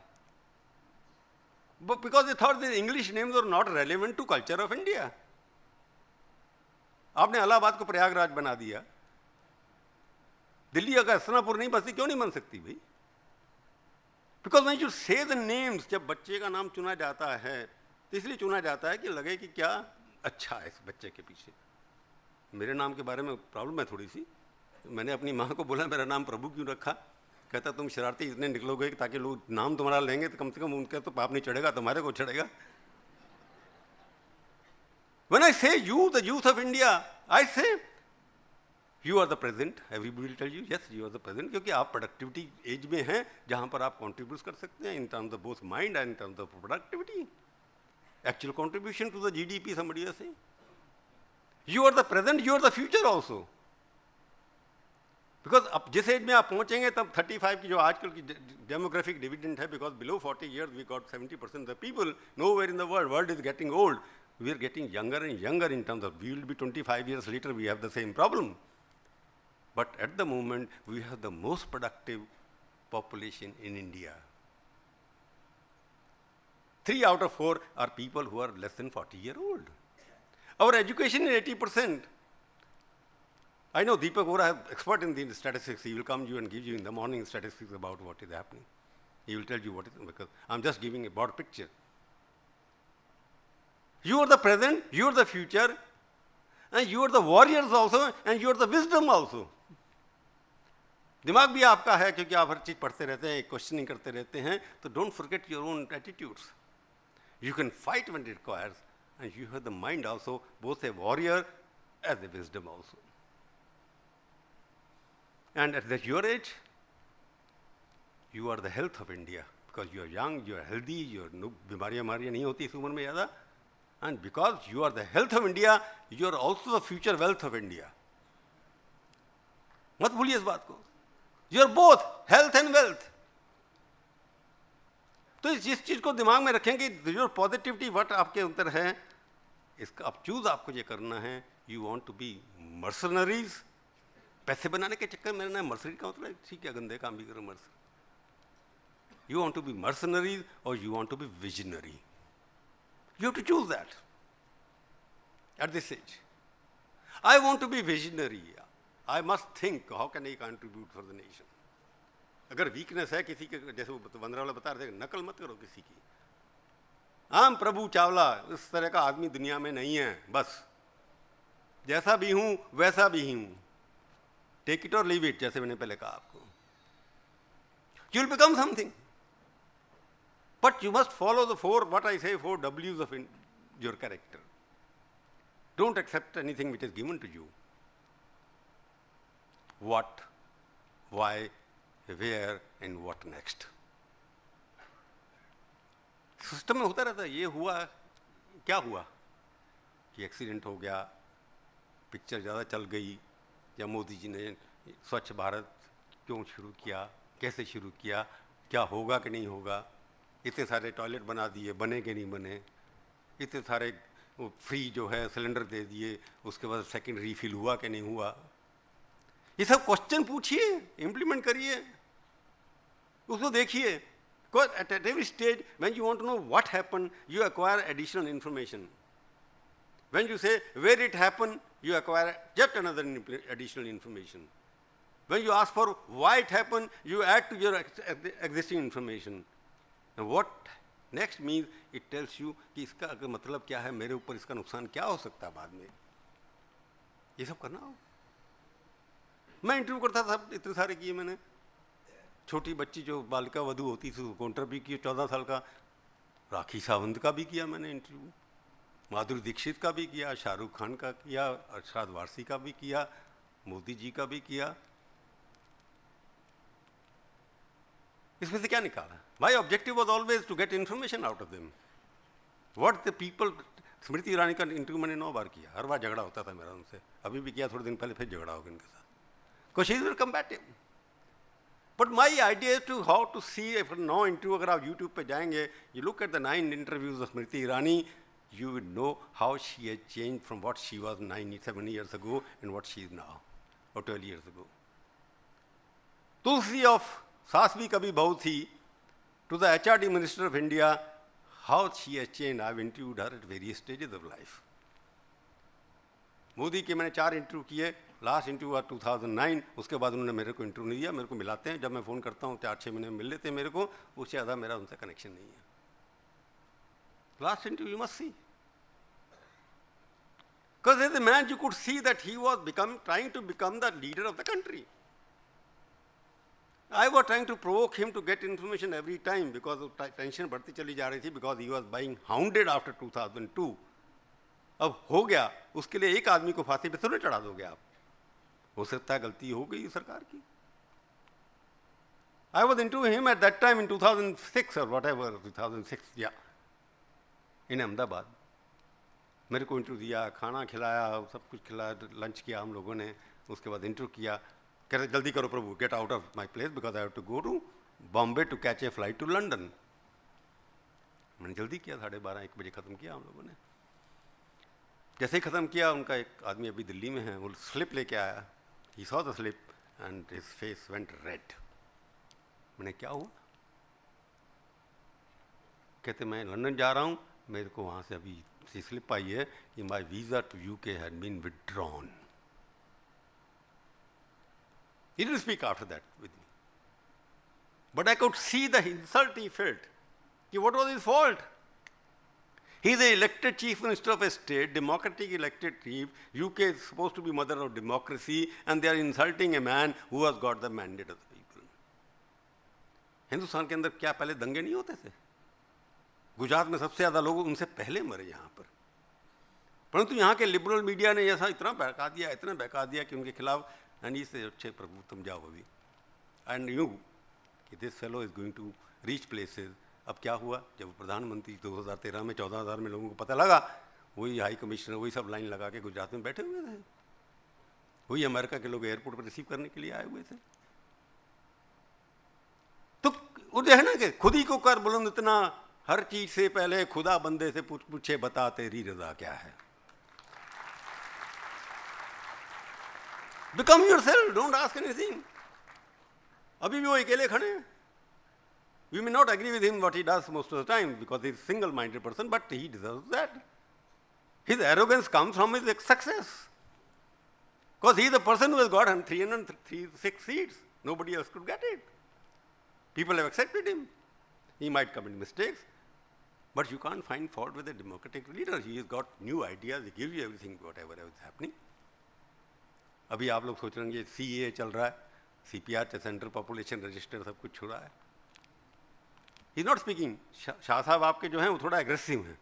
[SPEAKER 3] Because they thought the English names are not relevant to culture of India. आपने इलाहाबाद को प्रयागराज बना दिया. दिल्ली अगर हसनापुर नहीं बसती, क्यों नहीं बन सकती भाई. बिकॉज व्हेन यू से द नेम्स, जब बच्चे का नाम चुना जाता है तो इसलिए चुना जाता है कि लगे कि क्या अच्छा है इस बच्चे के पीछे। मेरे नाम के बारे में प्रॉब्लम है थोड़ी सी। मैंने अपनी माँ को बोला मेरा नाम प्रभु क्यों रखा? कहता तुम शरारती इतने निकलोगे ताकि लोग नाम तुम्हारा लेंगे तो कम से कम उनका तो पाप नहीं चढ़ेगा, तुम्हारे को चढ़ेगा। When I say you, the youth of India, I say you are the present. Everybody will tell you, yes, you are the present, क्योंकि आप प्रोडक्टिविटी एज में हैं जहाँ पर आप कॉन्ट्रीब्यूट कर सकते हैं in terms of both mind and in terms of productivity, actual contribution to the GDP somebody is saying. You are the present, you are the future also. Because अब जिस एज में आप पहुंचेंगे तब 35 की जो आजकल की डेमोग्राफिक डिविडेंड है, because below 40 years we got 70% the people nowhere in the world is getting old, we are getting younger and younger in terms of we will be 25 years later we have the same problem, but at the moment we have the most productive population in India. 3 out of 4 are people who are less than 40-year-old. Our education is 80%. I know Deepak Vora is expert in the statistics. He will come to you and give you in the morning statistics about what is happening. He will tell you what is, because I'm just giving a broad picture. You are the present, you are the future, and you are the warriors also, and you are the wisdom also. दिमाग भी आपका है क्योंकि आप हर चीज़ पढ़ते रहते हैं, questioning करते रहते हैं, तो don't forget your own attitudes. You can fight when it requires, and you have the mind also, both a warrior as a wisdom also. And at your age, you are the health of India, because you are young, you are healthy, you are no बीमारियाँ नहीं होती इस उम्र में ज़्यादा, and because you are the health of India, you are also the future wealth of India. मत भूलिए इस बात को. You are both health and wealth. तो जिस चीज को दिमाग में रखेंगे, जो पॉजिटिविटी वट आपके अंदर है, इसका अब चूज आपको ये करना है. You want to be mercenaries, पैसे बनाने के चक्कर में ना. मर्सनरी का मतलब ठीक है, गंदे काम भी करो mercenary. You want to be mercenaries और you want to be visionary. You have to choose that at this age. I want to be visionary. I must think how can I contribute for the nation. अगर weakness है किसी के, जैसे वो वंदरावाला बता रहे थे, नकल मत करो किसी की. आम प्रभु चावला इस तरह का आदमी दुनिया में नहीं है. बस जैसा भी हूं वैसा भी हूं. Take it or leave it, जैसे मैंने पहले कहा आपको. You will become something, but you must follow the 4 what I say 4 W's of your character. Don't accept anything which is given to you. What, why, where and what next. System में होता रहता है. ये हुआ, क्या हुआ कि accident हो गया, पिक्चर ज़्यादा चल गई, या मोदी जी ने स्वच्छ भारत क्यों शुरू किया, कैसे शुरू किया, क्या होगा कि नहीं होगा, इतने सारे टॉयलेट बना दिए, बने कि नहीं बने, इतने सारे फ्री जो है सिलेंडर दे दिए, उसके बाद सेकंड रीफिल हुआ कि नहीं हुआ. ये सब क्वेश्चन पूछिए, इम्प्लीमेंट करिए, उसको देखिए. At every stage, when you want to know what happened, you acquire additional information. When you say where it happened, you acquire just another additional information. When you ask for why it happened, you add to your existing information. And what next means, it tells you कि इसका मतलब क्या है, मेरे ऊपर इसका नुकसान क्या हो सकता है बाद में. ये सब करना हो. मैं इंटरव्यू करता था, इतने सारे किए मैंने. छोटी बच्ची जो बालिका वधू होती थी उसको इंटरव्यू किया, 14 साल का. राखी सावंत का भी किया मैंने इंटरव्यू, माधुरी दीक्षित का भी किया, शाहरुख खान का किया, अरशद वारसी का भी किया, मोदी जी का भी किया. इसमें से क्या निकाला? My objective was always to get information out of them. What the people. Smriti Irani का इंटरव्यू मैंने 9 बार किया. हर बार झगड़ा होता था मेरा उनसे. अभी भी किया, थोड़े दिन पहले फिर झगड़ा होगा इनके साथ. Because she is very combative. But my idea is to how to see, if no interview, अगर आप YouTube पे जाएंगे, you look at the 9 interviews of Smriti Irani, you will know how she has changed from what she was 7 years ago and what she is now, or 12 years ago. Tulsi of सास भी कभी बहू थी, to the HRD Minister of India, how she has changed. I have interviewed her at various stages of life. Modi के मैंने 4 interview किए. Last interview हुआ 2009. उसके बाद उन्होंने मेरे को इंटरव्यू नहीं दिया. मेरे को मिलाते हैं, जब मैं फ़ोन करता हूँ 4-6 महीने में मिल लेते हैं मेरे को. उससे ज़्यादा मेरा उनसे कनेक्शन नहीं है. Last interview you must see. Because as a man, you could see that he was trying to become the leader of the country. I was trying to provoke him to get information every time because tension बढ़ती चली जा रही थी, because he was being hounded after 2002. अब हो गया, उसके लिए एक आदमी को फांसी पे थोड़ी चढ़ा दोगे आप? हो सकता है गलती हो गई सरकार की. I was into him at that time in 2006 or whatever, 2006, yeah, in Ahmedabad. मेरे को इंटरव्यू दिया, खाना खिलाया, सब कुछ खिलाया, लंच किया हम लोगों ने, उसके बाद इंटरव्यू किया. कह रहे जल्दी करो Prabhu, get out of my place because I have to go to Bombay to catch a flight to London. मैंने जल्दी किया, 12:30-1 बजे ख़त्म किया हम लोगों ने. जैसे ही ख़त्म किया, उनका एक आदमी अभी दिल्ली में है, वो स्लिप लेके आया. He saw the slip and his face went red. मैंने क्या हुआ? कहते मैं लंदन जा रहा हूँ, मेरे को वहाँ से अभी स्लिप आई है कि my visa to UK had been withdrawn. He didn't speak after that with me. But I could see the insult he felt. What was his fault? He is the elected chief minister of a state, democratic elected chief. UK is supposed to be mother of democracy, and they are insulting a man who has got the mandate of the people. Hindustan के अंदर क्या पहले दंगे नहीं होते थे? गुजरात में सबसे ज़्यादा लोग उनसे पहले मरे यहाँ पर. परंतु यहाँ के लिबरल मीडिया ने ऐसा इतना बहका दिया कि उनके खिलाफ. एंड ही से अच्छे प्रभु तुम जाओ अभी. एंड यू कि this fellow is going to reach places. अब क्या हुआ, जब प्रधानमंत्री 2013 में 14,000 में लोगों को पता लगा, वही हाई कमिश्नर वही सब लाइन लगा के गुजरात में बैठे हुए थे. वही अमेरिका के लोग एयरपोर्ट पर रिसीव करने के लिए आए हुए थे. तो वो जो है ना कि खुद ही को कर बुलंद इतना, हर चीज से पहले खुदा बंदे से पूछे बता तेरी रजा क्या है. Become yourself, don't ask anything. अभी भी वो अकेले खड़े हैं. We may not agree with him what he does most of the time because he's a single-minded person, but he deserves that. His arrogance comes from his success. Because he is the person who has got 336 seats. Nobody else could get it. People have accepted him. He might commit mistakes, but you can't find fault with a democratic leader. He has got new ideas. He gives you everything, whatever is happening. अभी आप लोग सोच रहे हैं ये CAA चल रहा है, CPR सेंट्रल पॉपुलेशन रजिस्टर सब कुछ छुड़ा है. He is not speaking. Shah साहब आपके जो हैं वो थोड़ा एग्रेसिव हैं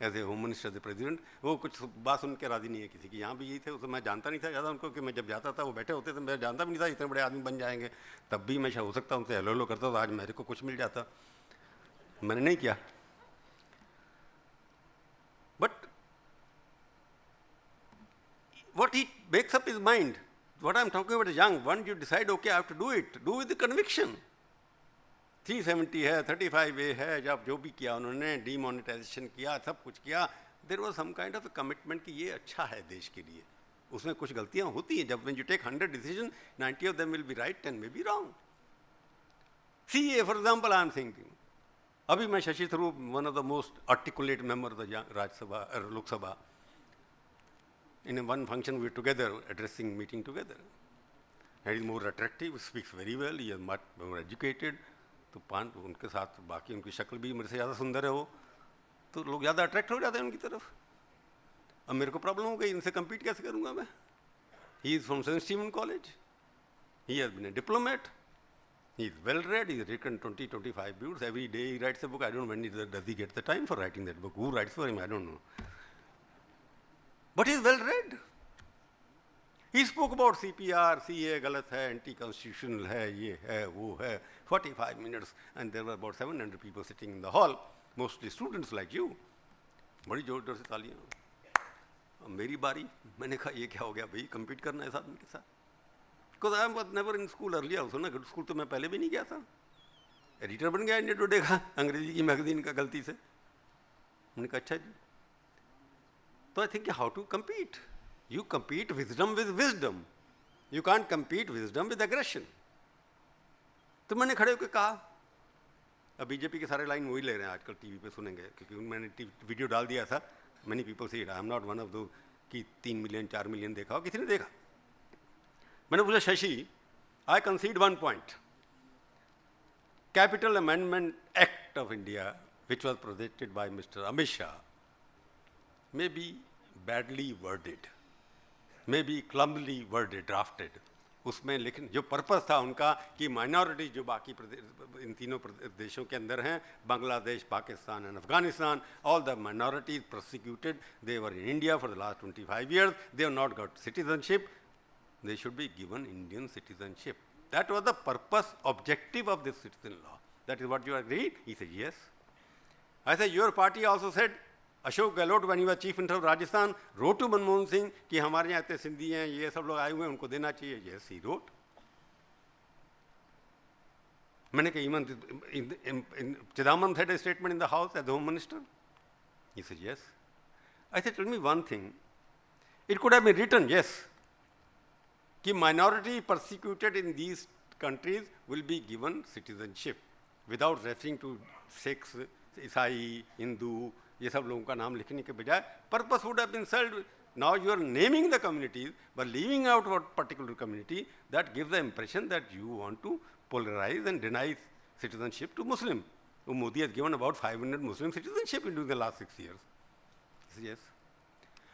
[SPEAKER 3] as a home minister, as a president. वो कुछ बात सुन के राजी नहीं है किसी की. यहाँ भी यही थे, उस मैं जानता नहीं था ज़्यादा उनको, कि मैं जब जाता था वो बैठे होते थे, मैं जानता भी नहीं था इतने बड़े आदमी बन जाएंगे. तब भी मैं हो सकता उनसे हेलो हेलो करता था. आज मेरे को कुछ मिल जाता, मैंने नहीं किया. But what he makes up his mind, what I'm talking about is young. Once you decide, okay, I have to do it, do with the conviction. 370 है, 35A है, जब जो भी किया उन्होंने, डीमोनेटाइजेशन किया, सब कुछ किया, there was some kind of a commitment कि ये अच्छा है देश के लिए. उसमें कुछ गलतियाँ होती हैं. जब when you take 100 decisions, 90 of them will be right, 10 may be wrong. CA, for example, I am thinking. अभी मैं Shashi Tharoor, one of the most articulate members of the Rajya Sabha, Lok Sabha. In one function we were together, addressing meeting together. And he is more attractive, speaks very well, he is much more educated. तो उनके साथ बाकी उनकी शक्ल भी मेरे से ज़्यादा सुंदर है वो, तो लोग ज़्यादा अट्रैक्ट हो जाते हैं उनकी तरफ. अब मेरे को प्रॉब्लम हो गई, इनसे कम्पीट कैसे करूँगा मैं. He is from St Stephen college, he has been a diplomat, he is well read, he is written 20-25 books. Every day he writes a book. I don't know when does he get the time for writing that book. Who writes for him, I don't know. But he is well read. He spoke about CPR, CA गलत है, anti-constitutional है, ये है, वो है. 45 minutes, and there were about 700 people sitting in the hall, mostly students like you. बड़ी जोर जोर से तालियां. अब मेरी बारी. मैंने कहा ये क्या हो गया भाई, compete करना है इस आदमी के साथ. Because I was never in school earlier also ना, good school तो मैं पहले भी नहीं गया था. एडिटर बन गया इंडिया टुडे का, अंग्रेजी की मैगजीन का, गलती से. मैंने कहा अच्छा जी. So I think how to compete. You compete wisdom with wisdom. You can't compete wisdom with aggression. तो मैंने खड़े होकर कहा, अब बीजेपी के सारे लाइन वही ले रहे हैं आजकल, टीवी पे सुनेंगे, क्योंकि मैंने वीडियो डाल दिया था. Many people say it. I am not one of those कि 3 मिलियन 4 मिलियन देखा हो, किसी ने देखा. मैंने पूछा Shashi, I concede one point. Capital Amendment Act of India, which was presented by Mr. Amit Shah, may be badly worded, maybe clumsily worded, drafted. उसमें लेकिन जो पर्पस था उनका कि माइनॉरिटी जो बाकी इन तीनों देशों के अंदर हैं, Bangladesh, Pakistan and Afghanistan, all the minorities persecuted, they were in India for the last 25 years, they have not got citizenship, they should be given Indian citizenship. That was the purpose, objective of this citizen law. That is what you agreed? He said, yes. I said, your party also said, Ashok Gehlot, when he was Chief Minister of Rajasthan, wrote to Manmohan Singh कि हमारे यहाँ इतने सिंधी हैं, ये सब लोग आए हुए हैं, उनको देना चाहिए. Yes, he wrote. मैंने कहा, even Chidamani had a statement in the House as the Home Minister. He said, yes. I said, tell me one thing. It could have been written, yes, कि minority persecuted in these countries will be given citizenship without referring to Sikhs, Isai, Hindu, ये सब लोगों का नाम लिखने के बजाय purpose would have been served. Now you are naming the communities but leaving out what particular community, that gives the impression that you want to polarize and deny citizenship to Muslim. Modi has given about 500 Muslim citizenship in the last 6 years. Yes.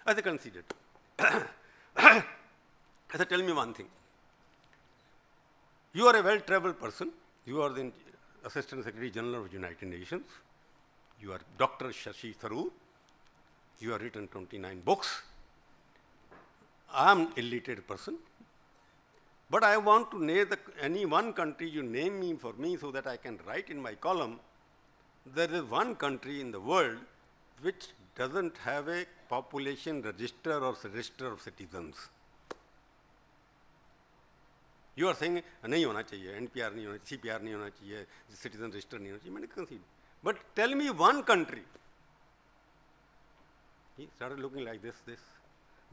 [SPEAKER 3] I said, considered. I said, tell me one thing. You are a well-traveled person. You are the Assistant Secretary General of United Nations. You are Dr. Shashi Tharoor. You have written 29 books. I am an illiterate person. But I want to name any one country you name me for me so that I can write in my column. There is one country in the world which doesn't have a population register or register of citizens. You are saying, नहीं होना चाहिए, NPR नहीं होना चाहिए, CPR नहीं होना चाहिए, citizen register नहीं होना चाहिए. मैंने concede. But tell me one country. He started looking like this.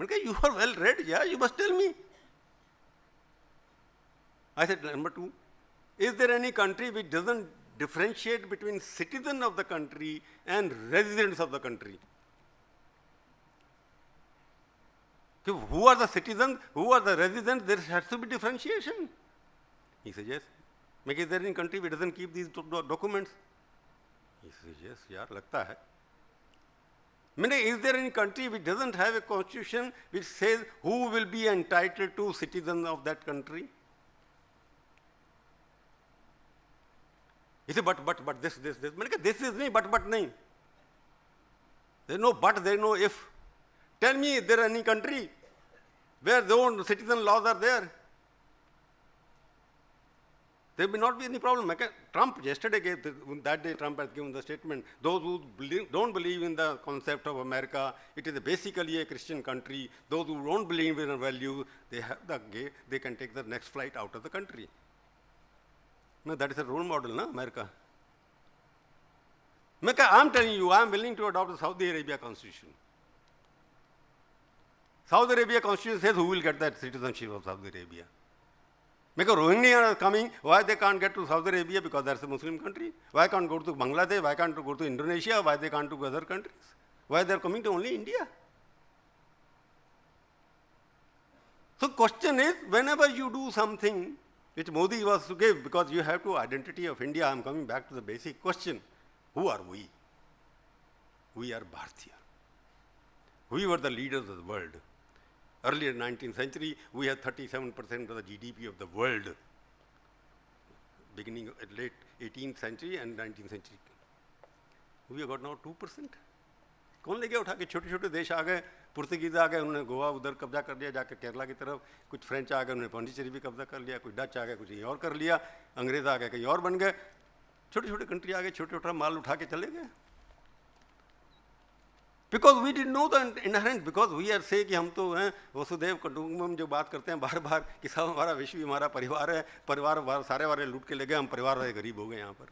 [SPEAKER 3] मैंने कहा, you are well read, yeah, you must tell me. I said, number 2, is there any country which doesn't differentiate between citizen of the country and residents of the country? Who are the citizens, who are the residents, there has to be differentiation. He said, yes. Is there any country which doesn't keep these documents? He said, yes, yaar, lagta hai. Is there any country which doesn't have a constitution which says who will be entitled to citizens of that country? He said, but this. This is nahi, but nahi. There is no but, there is no if. Tell me, is there any country where their own citizen laws are there? There may not be any problem. Trump yesterday gave, that day Trump has given the statement, those who don't believe in the concept of America, it is basically a Christian country. Those who don't believe in our values, they can take the next flight out of the country. No, that is a role model, na, America. I'm telling you, I'm willing to adopt the Saudi Arabia constitution. Saudi Arabia constitution says who will get that citizenship of Saudi Arabia. Rohingya are coming, why they can't get to Saudi Arabia? Because that's a Muslim country. Why can't go to Bangladesh? Why can't go to Indonesia? Why they can't go to other countries? Why they're coming to only India? So question is, whenever you do something which Modi was to give, because you have to identity of India, I'm coming back to the basic question. Who are we? We are Bharatiya. We were the leaders of the world. Earlier 19th century, we had 37% of the GDP of the world. Beginning at late 18th century and 19th century. We have got now 2%. कौन ले गया उठा के? छोटे छोटे देश आ गए, Portuguese आ गए, उन्होंने गोवा उधर कब्जा कर लिया, जाके केरला की तरफ, कुछ फ्रेंच आ गए, उन्होंने पौंडीचेरी भी कब्जा कर लिया, कुछ डच आ गए, कुछ कहीं और कर लिया, अंग्रेज आ गए, कहीं और बन गए, छोटे छोटे कंट्री आ गए, छोटे छोटा माल उठा के चले गए. Because we didn't know the inherent, because we are saying कि हम तो हैं वसुधैव कुटुंबकम जो बात करते हैं बार बार कि सब हमारा विश्व हमारा परिवार है, परिवार सारे वाले लूट के ले गए, हम परिवार वाले गरीब हो गए यहाँ पर.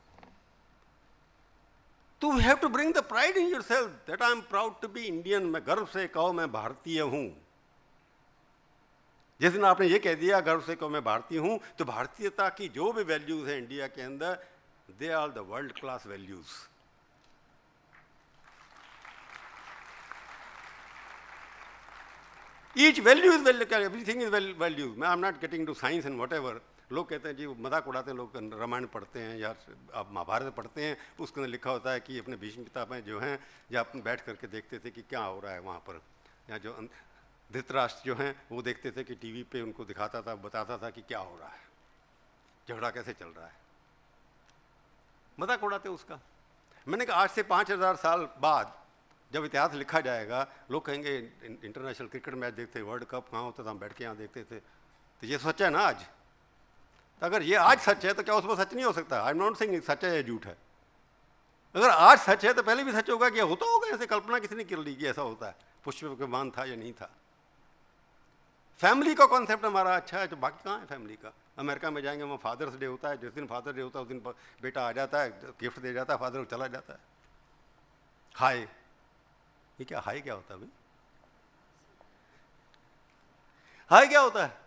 [SPEAKER 3] तो we have to bring the pride in yourself that I am proud to be Indian. मैं गर्व से कहो मैं भारतीय हूँ. जिस दिन आपने ये कह दिया गर्व से कहो मैं भारतीय हूँ, तो भारतीयता की जो भी वैल्यूज हैं इंडिया के अंदर, they are the world class values. Each value is everything is values. I'm not getting into science and whatever. लोग कहते हैं जी मजाक उड़ाते हैं, लोग रामायण पढ़ते हैं या आप महाभारत पढ़ते हैं, उसके अंदर लिखा होता है कि अपने भीष्म पितामह जो हैं या अपन बैठ करके देखते थे कि क्या हो रहा है वहाँ पर. या जो धृतराष्ट्र जो हैं वो देखते थे कि टीवी पे उनको दिखाता था, बताता था कि क्या हो रहा है, झगड़ा कैसे चल रहा है, मजाक उड़ाते उसका। मैंने कहा आज से 5000 साल बाद जब इतिहास लिखा जाएगा, लोग कहेंगे इंटरनेशनल क्रिकेट मैच देखते, वर्ल्ड कप कहाँ होता था, हम बैठ के यहाँ देखते थे, तो ये सच है ना आज। तो अगर ये आज सच है तो क्या उसमें सच नहीं हो सकता? आई एम नॉट सेइंग सच है या झूठ है। अगर आज सच है तो पहले भी सच होगा कि होता होगा, ऐसे कल्पना किसी ने कर ली कि ऐसा होता है, पुष्प विमान था या नहीं था। फैमिली का कॉन्सेप्ट हमारा अच्छा है, तो बाकी कहाँ है फैमिली का? अमेरिका में जाएंगे, वहाँ फादर्स डे होता है, जिस दिन फादर डे होता है उस दिन बेटा आ जाता है, गिफ्ट दे जाता है, फादर चला जाता है। हाय, ये क्या हाय क्या होता है भाई? हाय क्या होता है?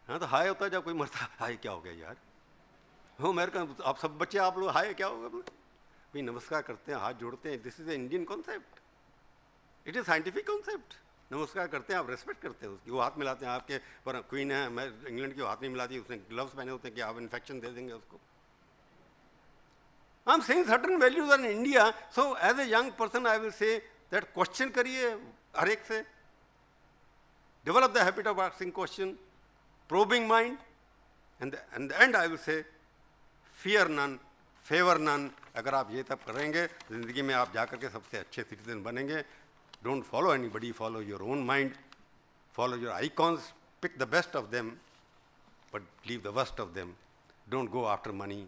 [SPEAKER 3] हाँ तो हाय होता है जब कोई मरता है, हाय क्या हो गया यार? हो अमेरिका आप सब बच्चे आप लोग हाय क्या होगा भाई? नमस्कार करते हैं, हाथ जोड़ते हैं, this is a Indian concept, it is scientific concept. नमस्कार करते हैं, आप रेस्पेक्ट करते हैं उसकी, वो हाथ मिलाते हैं आपके, पर क्वीन है, मैं इंग्लैंड की हाथ नहीं मिलाती, उसने ग्लव्स पहने होते हैं कि आप इन्फेक्शन दे देंगे उसको। I am saying certain values are in India, so as a young person I will say that question करिए हर एक से, develop the habit of asking question, probing mind, and the end I will say, fear none, favor none. अगर आप ये तब करेंगे ज़िंदगी में आप जाकर के सबसे अच्छे सिटीजन बनेंगे। Don't follow anybody, follow your own mind, follow your icons, pick the best of them, but leave the worst of them. Don't go after money,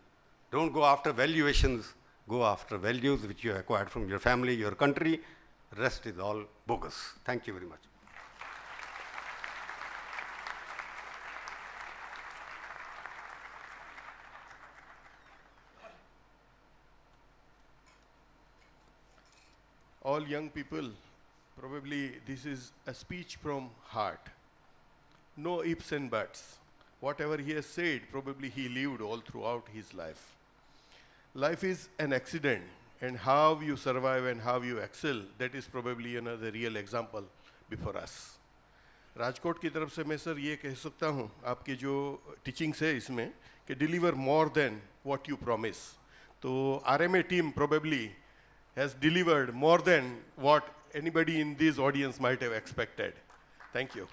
[SPEAKER 3] don't go after valuations, go after values which you acquired from your family, your country. Rest is all bogus. Thank you very much.
[SPEAKER 2] All young people, probably this is a speech from heart. No ifs and buts. Whatever he has said, probably he lived all throughout his life. Life is an accident, and how you survive and how you excel, that is probably another real example before us. Rajkot की तरफ से मैं sir ये कह सकता हूँ आपकी जो टीचिंग्स है इसमें कि deliver more than what you promise. तो RMA team probably has delivered more than what anybody in this audience might have expected. Thank you.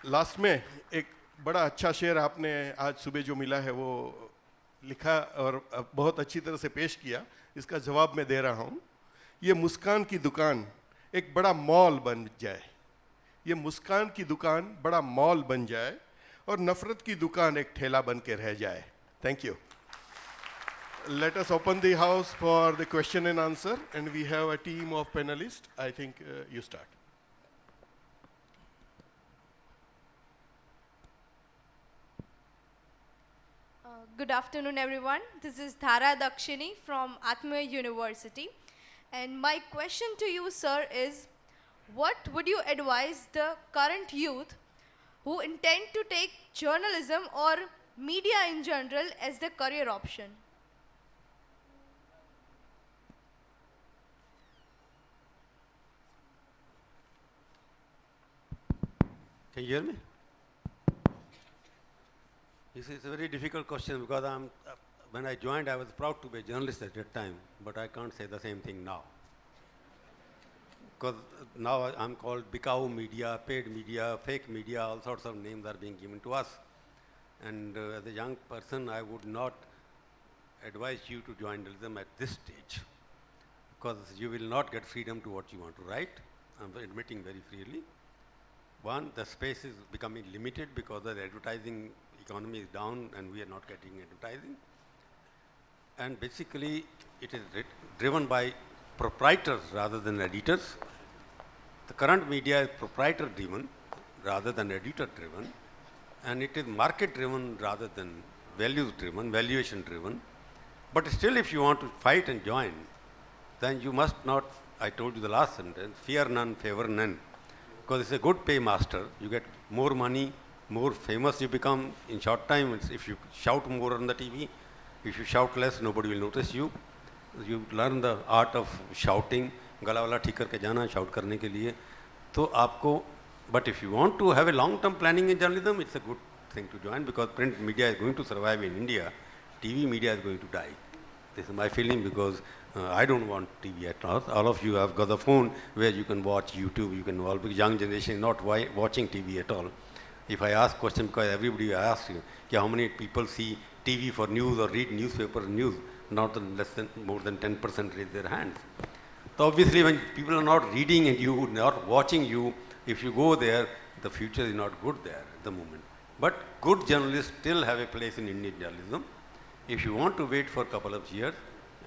[SPEAKER 2] Last में एक बड़ा अच्छा शेर आपने आज सुबह जो मिला है वो लिखा और बहुत अच्छी तरह से पेश किया, इसका जवाब मैं दे रहा हूँ। ये मुस्कान की दुकान एक बड़ा मॉल बन जाए, ये मुस्कान की दुकान बड़ा मॉल बन जाए और नफरत की दुकान एक ठेला बन के रह जाए। Thank you. Let us open the house for the question and answer, and we have a team of panelists. I think you start.
[SPEAKER 4] Good afternoon, everyone. This is Dhara Dakshini from Atma University. And my question to you, sir, is what would you advise the current youth who intend to take journalism or media in general as their career option?
[SPEAKER 3] Can you hear me? This is a very difficult question because when I joined, I was proud to be a journalist at that time, but I can't say the same thing now. Because now I'm called Bikau media, paid media, fake media, all sorts of names are being given to us. And as a young person, I would not advise you to join journalism at this stage, because you will not get freedom to what you want to write. I'm admitting very freely. One, the space is becoming limited because the advertising economy is down and we are not getting advertising. And basically, it is driven by proprietors rather than editors. The current media is proprietor driven rather than editor driven, and it is market driven rather than values driven, valuation driven. But still, if you want to fight and join, then you must not, I told you the last sentence, fear none, favor none. Because it's a good paymaster, you get more money, more famous you become in short time. If you shout more on the TV, if you shout less, nobody will notice you. You learn the art of shouting, गला वाला ठीक करके जाना shout करने के लिए, तो आपको, but if you want to have a long-term planning in journalism, it's a good thing to join because print media is going to survive in India, TV media is going to die. This is my feeling because I don't want TV at all. All of you have got a phone where you can watch YouTube, you can all, because young generation is not watching TV at all. If I ask question, because everybody asks you, how many people see TV for news or read newspaper news, not more than 10% raise their hands. So obviously when people are not reading and you, not watching you, if you go there, the future is not good there at the moment. But good journalists still have a place in Indian journalism. If you want to wait for a couple of years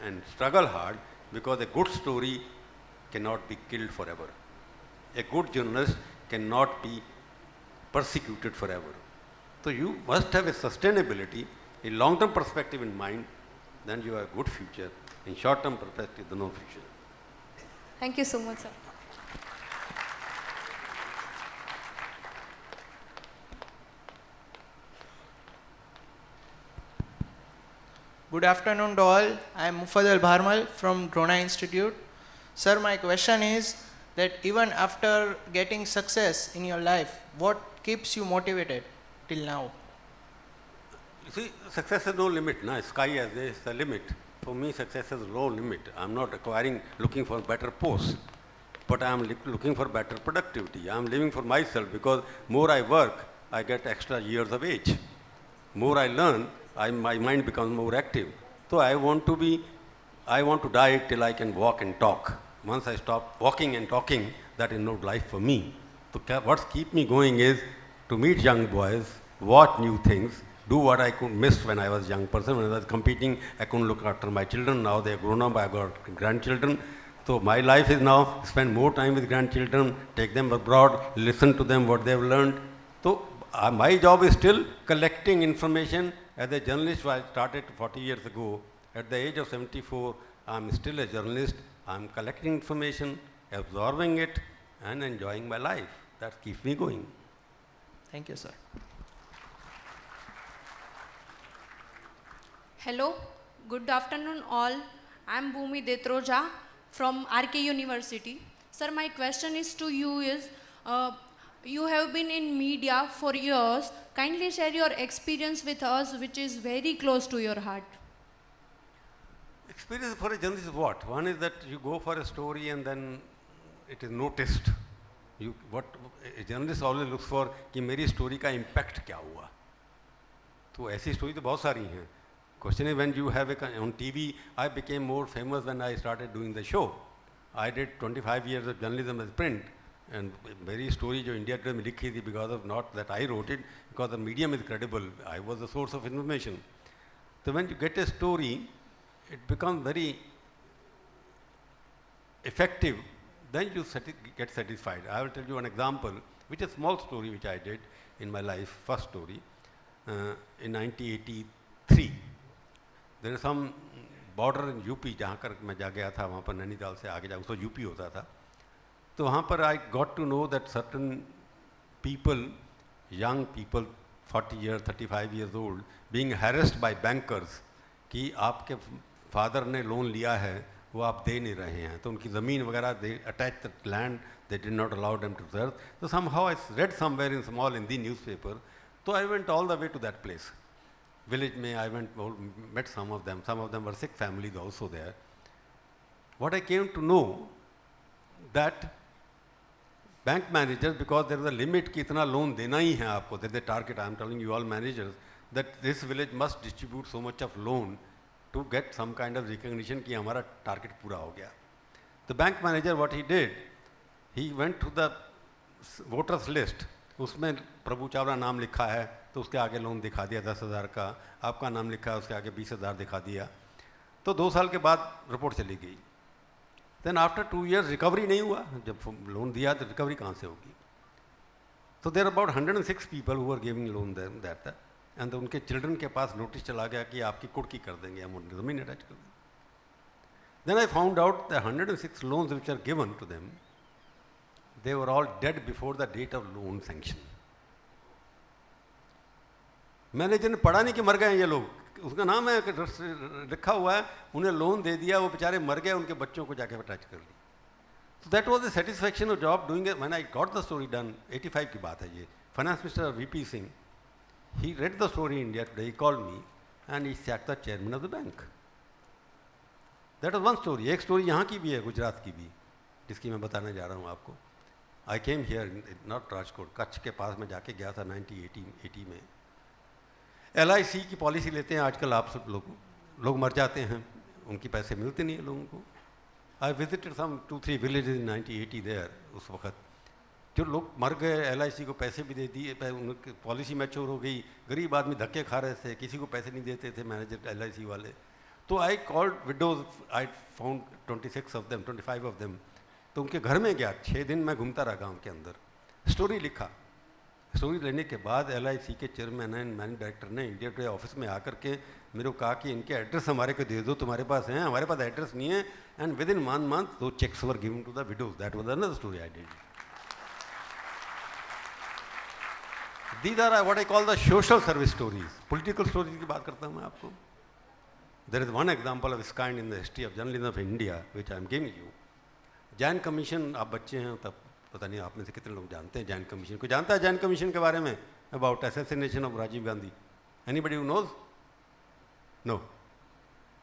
[SPEAKER 3] and struggle hard, because a good story cannot be killed forever. A good journalist cannot be persecuted forever. So you must have a sustainability, a long-term perspective in mind, then you have a good future. In short-term perspective, there's no future.
[SPEAKER 4] Thank you so much, sir.
[SPEAKER 5] Good afternoon to all. I am Mufaddal Bharmal from Drona Institute. Sir, my question is that even after getting success in your life, what keeps you motivated till now?
[SPEAKER 3] You see, success has no limit. No? Sky is the limit. For me, success has no limit. I'm not looking for better posts, but I'm looking for better productivity. I'm living for myself, because more I work, I get extra years of age. More I learn, my mind becomes more active. So I want to die till I can walk and talk. Once I stop walking and talking, that is not life for me. So what's keep me going is to meet young boys, watch new things, do what I could miss when I was a young person. When I was competing, I couldn't look after my children. Now they're grown up, I've got grandchildren. So my life is now spend more time with grandchildren, take them abroad, listen to them, what they've learned. So my job is still collecting information. As a journalist, I started 40 years ago. At the age of 74, I'm still a journalist. I'm collecting information, absorbing it, and enjoying my life. That keeps me going.
[SPEAKER 5] Thank you, sir.
[SPEAKER 6] Hello, good afternoon all. I am Bhumi Detroja from RK University. Sir, my question is to you is, you have been in media for years. Kindly share your experience with us, which is very close to your heart.
[SPEAKER 3] Experience for a journalist is what? One is that you go for a story and then it is noticed. What a journalist always looks for कि मेरी story का impact क्या हुआ. तो ऐसी story तो बहुत सारी हैं. Question is, when you have on TV, I became more famous when I started doing the show. I did 25 years of journalism as print, and very story जो India Today में लिखी थी, because of not that I wrote it, because the medium is credible. I was the source of information. So when you get a story, it becomes very effective. Then you get satisfied. I will tell you an example, which is a small story which I did in my life, first story, in 1983. There is some border in UP जहाँ कर मैं जा गया था, वहाँ पर नैनीताल से आगे जा, उसको UP होता था. तो वहाँ पर I got to know that certain people, young people, 40 years, 35 years old, being harassed by bankers कि आपके फादर ने लोन लिया है, वो आप दे नहीं रहे हैं. तो उनकी ज़मीन वगैरह, they attached the land, they did not allow them to serve. So somehow I read somewhere in small Hindi newspaper. So I went all the way to that place. Village में I went, met some of them. Some of them were sick families also there. What I came to know that bank managers, because there was a limit कि इतना loan देना ही है आपको, there is a target. I am telling you all managers that this village must distribute so much of loan to get some kind of recognition कि हमारा target पूरा हो गया. The bank manager, what he did, he went to the voters list. उसमें प्रभु चावला नाम लिखा है, तो उसके आगे लोन दिखा दिया 10,000 का. आपका नाम लिखा है, उसके आगे 20,000 दिखा दिया. तो 2 साल के बाद रिपोर्ट चली गई. Then after 2 years रिकवरी नहीं हुआ. जब लोन दिया तो रिकवरी कहाँ से होगी? So there are about 106 people who were giving loan them that, and उनके चिल्ड्रन के पास नोटिस चला गया कि आपकी कुर्की कर देंगे, हम ज़मीन अटैच कर देंगे. Then I found out the 106 loans which are given to them, they were all dead before the date of loan sanction. Manager ने पढ़ा नहीं कि मर गए ये लोग, उसका नाम है लिखा हुआ है, उन्हें लोन दे दिया, वो बेचारे मर गए, उनके बच्चों को जाके अटैच कर ली. So that was the satisfaction of job doing it. When I got the story done, 85 की बात है ये, Finance Minister VP Singh, he read the story in India Today, he called me and he sacked the chairman of the bank. That is one story. एक story यहाँ की भी है, गुजरात की भी, जिसकी मैं बताने जा रहा हूँ आपको. I came here not Rajkot, Kutch के पास में जाके गया था 1980 में. LIC की पॉलिसी लेते हैं आजकल आप सब लोग मर जाते हैं, उनकी पैसे मिलते नहीं हैं लोगों को. I visited some 2-3 villages in 1980 there. उस वक्त जो लोग मर गए, LIC को पैसे भी दे दिए, उनकी पॉलिसी मैच्योर हो गई, गरीब आदमी धक्के खा रहे थे, किसी को पैसे नहीं देते थे मैनेजर LIC वाले. तो I called widows, I found 26 of them, 25 of them. तो उनके घर में गया, 6 दिन मैं घूमता रहा गाँव के अंदर, स्टोरी लिखा. स्टोरी लेने के बाद LIC के चेयरमैन एंड मैनेजिंग डायरेक्टर ने इंडिया टुडे ऑफिस में आकर के मेरे को कहा कि इनके एड्रेस हमारे को दे दो, तुम्हारे पास हैं, हमारे पास एड्रेस नहीं है. एंड विद इन 1 month दो cheques were given to the widows. That was another story I did. These are what I call the social service stories. Political stories की बात करता हूँ मैं आपको. There is one example of this kind in the history of journalism of India, which I am giving you. Jain commission, आप बच्चे हैं तब पता नहीं आप में से कितने लोग जानते हैं जैन कमीशन को. जानता है जैन कमीशन के बारे में? About assassination of Rajiv Gandhi. Anybody who knows? No.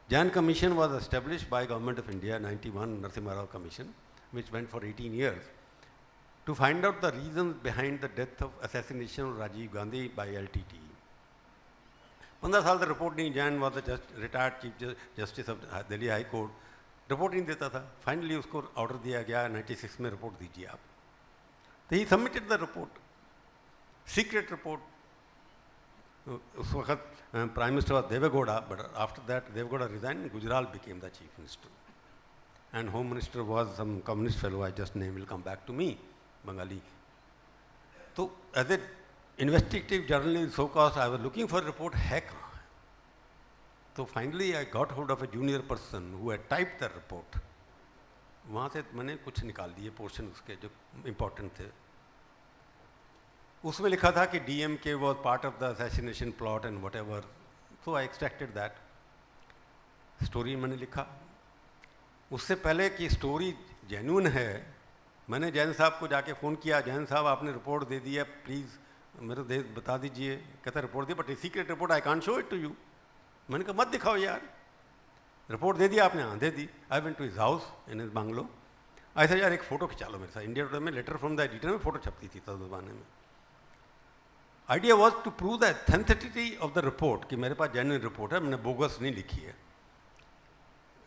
[SPEAKER 3] Jain Commission was established by Government of India, 91 Narasimha Rao Commission, which went for 18 years. To find out the reasons behind the death of assassination of Rajiv Gandhi by LTT. 15 साल तक report नहीं. Jain was the retired chief justice of Delhi high court, report नहीं देता था. Finally उसको order दिया गया 96 में रिपोर्ट दीजिए आप. तो ही submitted the report, secret report. उस वक्त prime minister was Deve Gowda, but after that Deve Gowda resign, Gujral became the chief minister. And home minister was some communist fellow, I just name will come back to me, Bengali. तो as a investigative journalist so cause I was looking for report है कहाँ. तो finally I got hold of a junior person who had typed the report. वहाँ से मैंने कुछ निकाल दिए पोर्शन उसके जो इम्पोर्टेंट थे. उसमें लिखा था कि DMK was part of the assassination plot and what ever. So I extracted that story, मैंने लिखा. उससे पहले कि स्टोरी जेन्युइन है, मैंने जैन साहब को जाके फ़ोन किया, जैन साहब आपने रिपोर्ट दे दी है, प्लीज़ मेरे बता दीजिए. कहता रिपोर्ट दी, but a secret report, I can't show it to you. मैंने कहा मत दिखाओ यार, रिपोर्ट दे दिया आपने? हाँ दे दी. I went to his house in his bungalow. ऐसा यार एक फ़ोटो खिंचा लो मेरे साथ. इंडिया टुडे में लेटर फ्रॉम द एडिटर में फ़ोटो छपती थी तब ज़माने में. Idea was to prove the authenticity of the report, कि मेरे पास जेन्युइन रिपोर्ट है, मैंने बोगस नहीं लिखी है.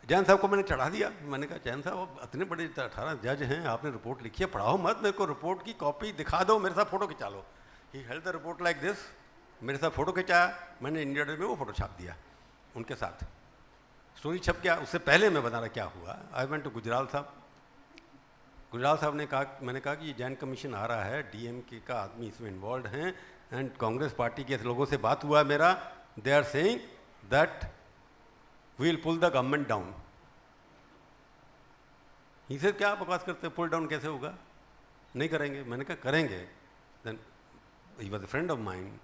[SPEAKER 3] जैन साहब को मैंने चढ़ा दिया. मैंने कहा जैन साहब इतने बड़े 18 जज हैं, आपने रिपोर्ट लिखी है, पढ़ाओ मत, मेरे को रिपोर्ट की कॉपी दिखा दो, मेरे साथ फ़ोटो खिंचा लो. He held the report like this, मेरे साथ फ़ोटो खिंचाया, मैंने इंडिया टुडे में वो फ़ोटो छाप दिया उनके साथ. स्टोरी छप गया. उससे पहले मैं बता रहा क्या हुआ. आई वेंट टू गुजराल साहब. गुजराल साहब ने कहा, मैंने कहा कि ये जैन कमीशन आ रहा है, DMK का आदमी इसमें इन्वॉल्व हैं, एंड कांग्रेस पार्टी के लोगों से बात हुआ मेरा, they are saying that we will pull the government down. इसे क्या बकवास करते हैं, पुल डाउन कैसे होगा, नहीं करेंगे. मैंने कहा करेंगे. Then he was a friend of mind.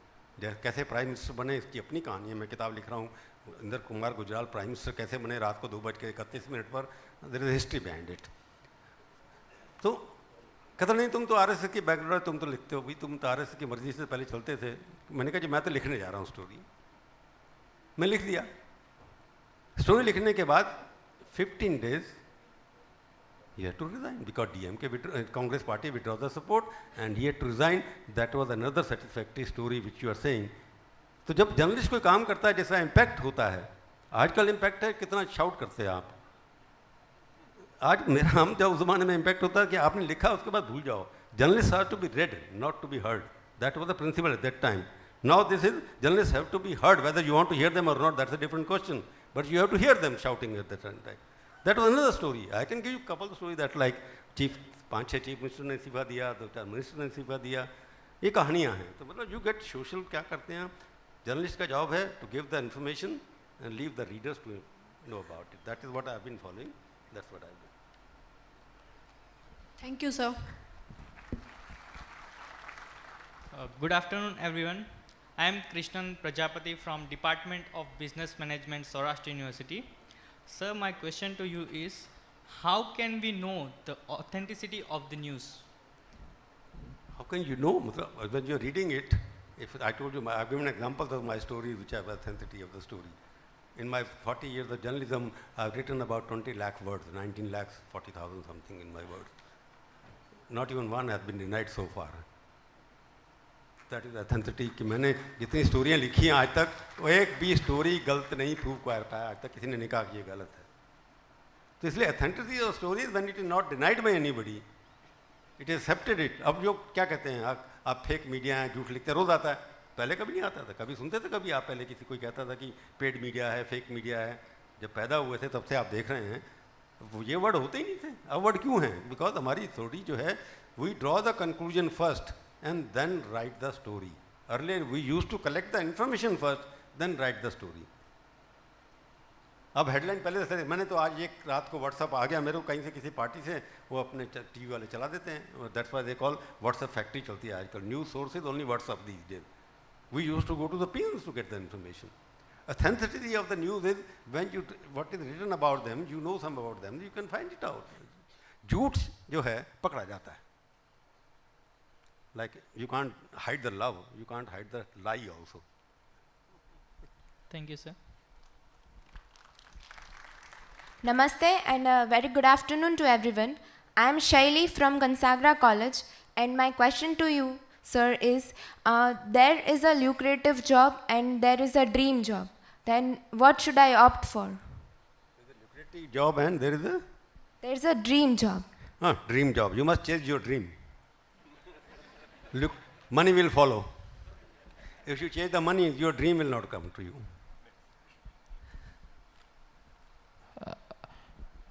[SPEAKER 3] कैसे प्राइम मिनिस्टर बने इसकी अपनी कहानी है, मैं किताब लिख रहा हूँ. इंदर कुमार गुजराल प्राइम मिनिस्टर कैसे बने रात को 2:31 पर, there is history behind it. तो कहता नहीं तुम तो RSS की बैकग्राउंड, तुम तो लिखते हो भाई, तुम तो RSS की मर्जी से पहले चलते थे. मैंने कहा जी मैं तो लिखने जा रहा हूँ स्टोरी. मैं लिख दिया. स्टोरी लिखने के बाद 15 days he had to resign because DMK, Congress party withdraw the support and he had to resign. That was another satisfactory story which you are saying. तो जब जर्नलिस्ट कोई काम करता है जैसा इम्पैक्ट होता है, आजकल इम्पैक्ट है कितना शाउट करते हैं आप. आज मेरा हम जब उस ज़माने में इम्पैक्ट होता है कि आपने लिखा उसके बाद भूल जाओ. Journalist have to be read, not to be heard. That was the principle at that time. Now this is journalist have to be heard, whether you want to hear them or not, that's a different question, but you have to hear them shouting at that time. That was another story. I can give you a couple of stories that like 5-6 chief minister ने इस्तीफा दिया, 2-4 minister ने इस्तीफा दिया. ये कहानियाँ हैं. तो मतलब यू गेट सोशल क्या करते हैं जर्नलिस्ट का जॉब है to give the information and leave the readers to know about it. That is what I have been following. That's what I do.
[SPEAKER 6] Thank you, sir.
[SPEAKER 7] Good afternoon, everyone. I am Krishnan Prajapati from Department of Business Management, Saurashtra University. Sir, my question to you is, how can we know the authenticity of the news?
[SPEAKER 3] How can you know? When you're reading it, if I told you, I've given examples of my story which have authenticity of the story. In my 40 years of journalism, I've written about 20 lakh words, 19 lakhs 40,000 something in my words. Not even one has been denied so far. That is authenticity कि मैंने जितनी स्टोरियाँ लिखी हैं आज तक वो एक भी स्टोरी गलत नहीं प्रूव कर पाया आज तक किसी ने नहीं कहा कि ये गलत है. तो इसलिए authenticity of stories when it is not denied by anybody, it is accepted it. अब जो क्या कहते हैं आप फेक मीडिया हैं, झूठ लिखते हैं, रोज आता है. पहले कभी नहीं आता था, कभी सुनते थे कभी आप पहले किसी कोई कहता था कि पेड मीडिया है, फेक मीडिया है. जब पैदा हुए थे तब से आप देख रहे हैं वो ये वर्ड होते ही नहीं थे. अब वर्ड क्यों हैं? बिकॉज हमारी थ्योरी जो है we draw the conclusion first and then write the story. Earlier we used to collect the information first, then write the story. अब हेडलाइन पहले से मैंने तो आज एक रात को व्हाट्सअप आ गया मेरे को कहीं से किसी पार्टी से, वो अपने टीवी वाले चला देते हैं. That's why they call WhatsApp factory चलती है आजकल. News sources only WhatsApp these days. We used to go to the PMs to get the information. Authenticity of the news is when you what is written about them, you know some about them, you can find it out. झूठ जो है पकड़ा जाता है. Like you can't hide the love, you can't hide the lie also.
[SPEAKER 7] Thank you, sir.
[SPEAKER 8] Namaste and a very good afternoon to everyone. I am Shaili from Gansagra College and my question to you, sir, is there is a lucrative job and there is a dream job. Then what should I opt for?
[SPEAKER 3] There is a lucrative job and there is a?
[SPEAKER 8] There is a dream job.
[SPEAKER 3] Dream job. You must chase your dream. Look, money will follow. If you chase the money, your dream will not come to you.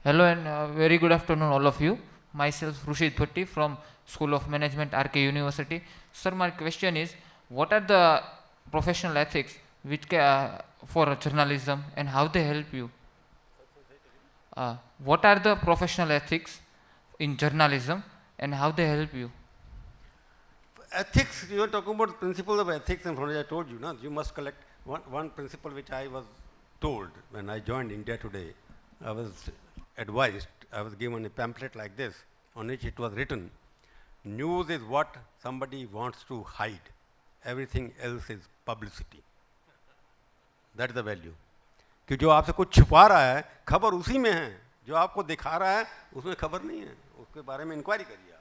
[SPEAKER 9] Hello and very good afternoon all of you. Myself Rushid Bhatti from School of Management, RK University. Sir, my question is, what are the professional ethics which for journalism and how they help you? What are the professional ethics in journalism and how they help you?
[SPEAKER 3] Ethics, you are talking about principles of ethics, and I told you, no, you must collect one principle which I was told when I joined India Today. I was advised, I was given a pamphlet like this on which it was written, news is what somebody wants to hide, everything else is publicity. That is the value. कि जो आपसे कुछ छुपा रहा है खबर उसी में है, जो आपको दिखा रहा है उसमें खबर नहीं है, उसके बारे में इंक्वायरी करिए आप.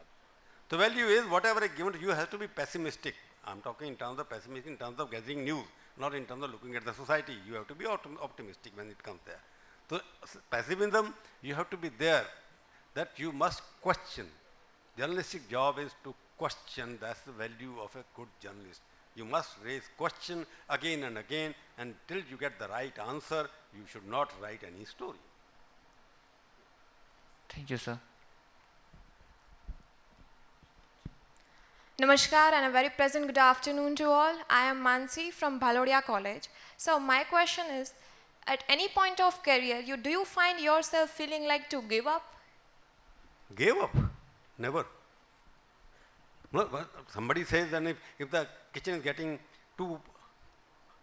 [SPEAKER 3] The value is whatever is given to you has to be pessimistic. I'm talking in terms of pessimistic, in terms of gathering news, not in terms of looking at the society. You have to be optimistic when it comes there. So pessimism, you have to be there, that you must question. Journalistic job is to question. That's the value of a good journalist. You must raise question again and again, and till you get the right answer, you should not write any story.
[SPEAKER 9] Thank you, sir.
[SPEAKER 8] Namaskar and a very pleasant good afternoon to all. I am Mansi from Bhalodia College. So my question is, at any point of career, do you find yourself feeling like to give up?
[SPEAKER 3] Gave up? Never. No, somebody says that if the kitchen is getting too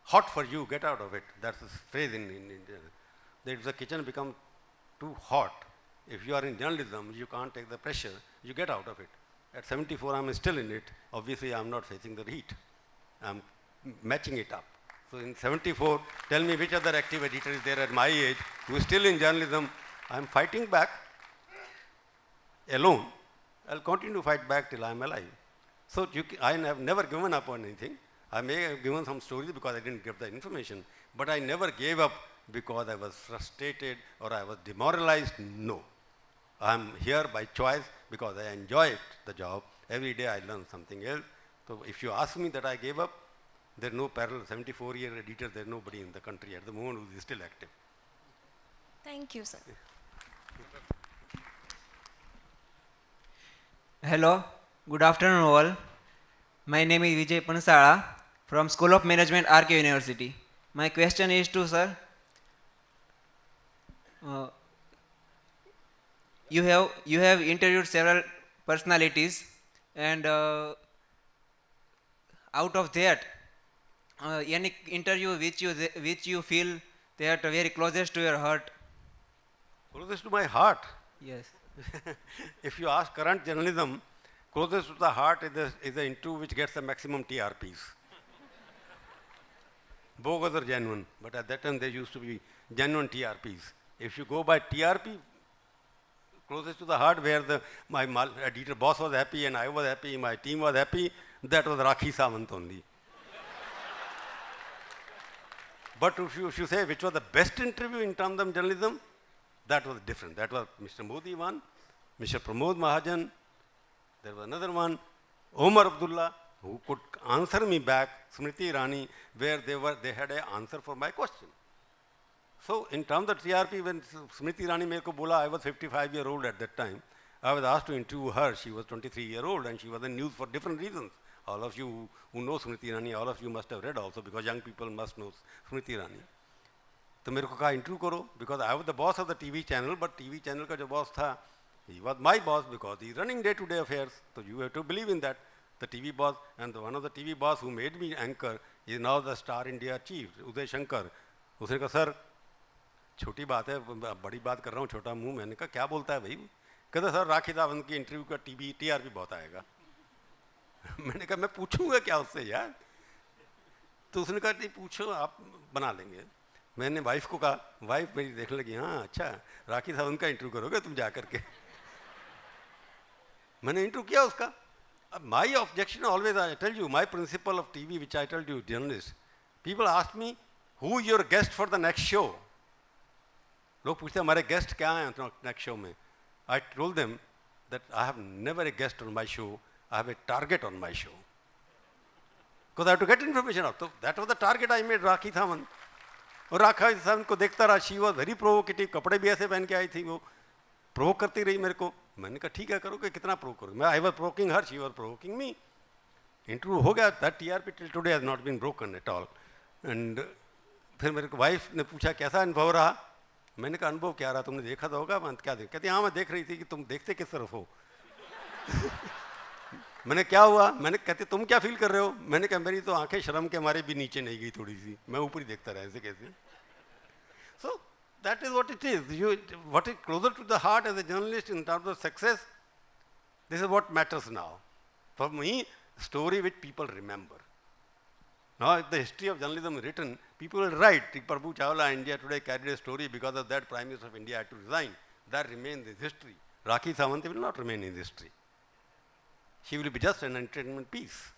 [SPEAKER 3] hot for you, get out of it. That's the phrase in India. That if the kitchen becomes too hot, if you are in journalism, you can't take the pressure, you get out of it. At 74, I'm still in it. Obviously, I'm not facing the heat. I'm matching it up. So in 74, tell me which other active editor is there at my age who is still in journalism. I'm fighting back alone. I'll continue to fight back till I'm alive. So I have never given up on anything. I may have given some stories because I didn't get the information, but I never gave up because I was frustrated or I was demoralized. No. I'm here by choice because I enjoy it, the job. Every day I learn something else. So if you ask me that I gave up, there's no parallel 74-year editor, there's nobody in the country at the moment who is still active.
[SPEAKER 8] Thank you, sir.
[SPEAKER 10] Hello, good afternoon all. My name is Vijay Pansala from School of Management, RK University. My question is to sir. You have interviewed several personalities, and out of that, any interview which you feel that very closest to your heart?
[SPEAKER 3] Closest to my heart?
[SPEAKER 10] Yes.
[SPEAKER 3] If you ask current journalism, closest to the heart is the interview which gets the maximum TRPs. bogus or genuine. But at that time, there used to be genuine TRPs. If you go by TRP, closest to the heart, where my editor boss was happy and I was happy, my team was happy, that was Rakhi Sawant only. But if you say which was the best interview in terms of journalism, that was different. That was Mr. Modi one, Mr. Pramod Mahajan, there was another one, Omar Abdullah, who could answer me back, Smriti Irani, where they had an answer for my question. So in terms of TRP, when Smriti Irani mere ko bola, I was 55-year-old at that time. I was asked to interview her. She was 23-year-old and she was in news for different reasons. All of you who know Smriti Irani, all of you must have read also, because young people must know Smriti Irani. तो मेरे को कहा interview करो, because I was the boss of the TV channel, but TV channel का जो boss था, he was my boss because he is running day-to-day affairs. So you have to believe in that. The TV boss, and one of the TV boss who made me anchor is now the Star India chief, Uday Shankar. उसने कहा sir छोटी बात है, बड़ी बात कर रहा हूँ, छोटा मुंह. मैंने कहा क्या बोलता है भाई? कहता सर राखी सावंत की इंटरव्यू का TRP बहुत आएगा. मैंने कहा मैं पूछूंगा क्या उससे यार? तो उसने कहा नहीं पूछो, आप बना लेंगे. मैंने वाइफ को कहा, वाइफ मेरी देखने लगी, हाँ अच्छा राखी सावंत का इंटरव्यू करोगे तुम जा करके. मैंने इंटरव्यू किया उसका. My objection always, I tell you, my principle of TV, which I told you, journalists, people ask me, who is your guest for the next show? लोग पूछते हैं हमारे गेस्ट क्या हैं नेक्स्ट शो में. I told them that I have never a guest on my show, I have a target on my show. Because I have to get information out. So that was the target I made, Rakhi Sawant. और राखी सावंत को देखता रहा, she was very provocative, कपड़े भी ऐसे पहन के आई थी, वो प्रोवोक करती रही मेरे को. मैंने कहा ठीक है करोगे, कितना प्रोवोक करोगे? मैं I was provoking her, she was provoking me. Interview हो गया. That TRP till today has not been broken at all. And फिर मेरे को वाइफ ने पूछा कैसा अनुभव रहा. मैंने कहा अनुभव क्या रहा, तुमने देखा तो होगा. क्या देख? कहती हाँ मैं देख रही थी कि तुम देखते किस तरफ हो. मैंने क्या हुआ? मैंने कहते तुम क्या फील कर रहे हो? मैंने कहा मेरी तो आंखें शर्म के हमारे भी नीचे नहीं गई थोड़ी सी, मैं ऊपर ही देखता रहा ऐसे कैसे. सो that is what it is. What is closer to the heart as a journalist in terms of success, this is what matters now. For me, story which people remember. Now, if the history of journalism is written, people will write, Prabhu Chawla, India Today carried a story, because of that Prime Minister of India had to resign. That remains in history. Rakhi Sawant will not remain in history. She will be just an entertainment piece,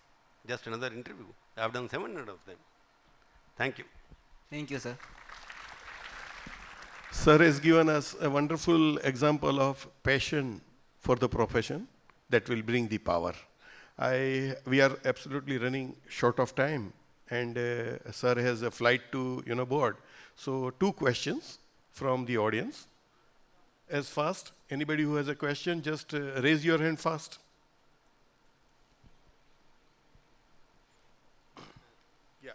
[SPEAKER 3] just another interview. I have done 700 of them. Thank you.
[SPEAKER 10] Thank you, sir.
[SPEAKER 2] Sir has given us a wonderful example of passion for the profession that will bring the power. We are absolutely running short of time, and sir has a flight to board. So 2 questions from the audience. As fast, anybody who has a question, just raise your hand fast. Yeah.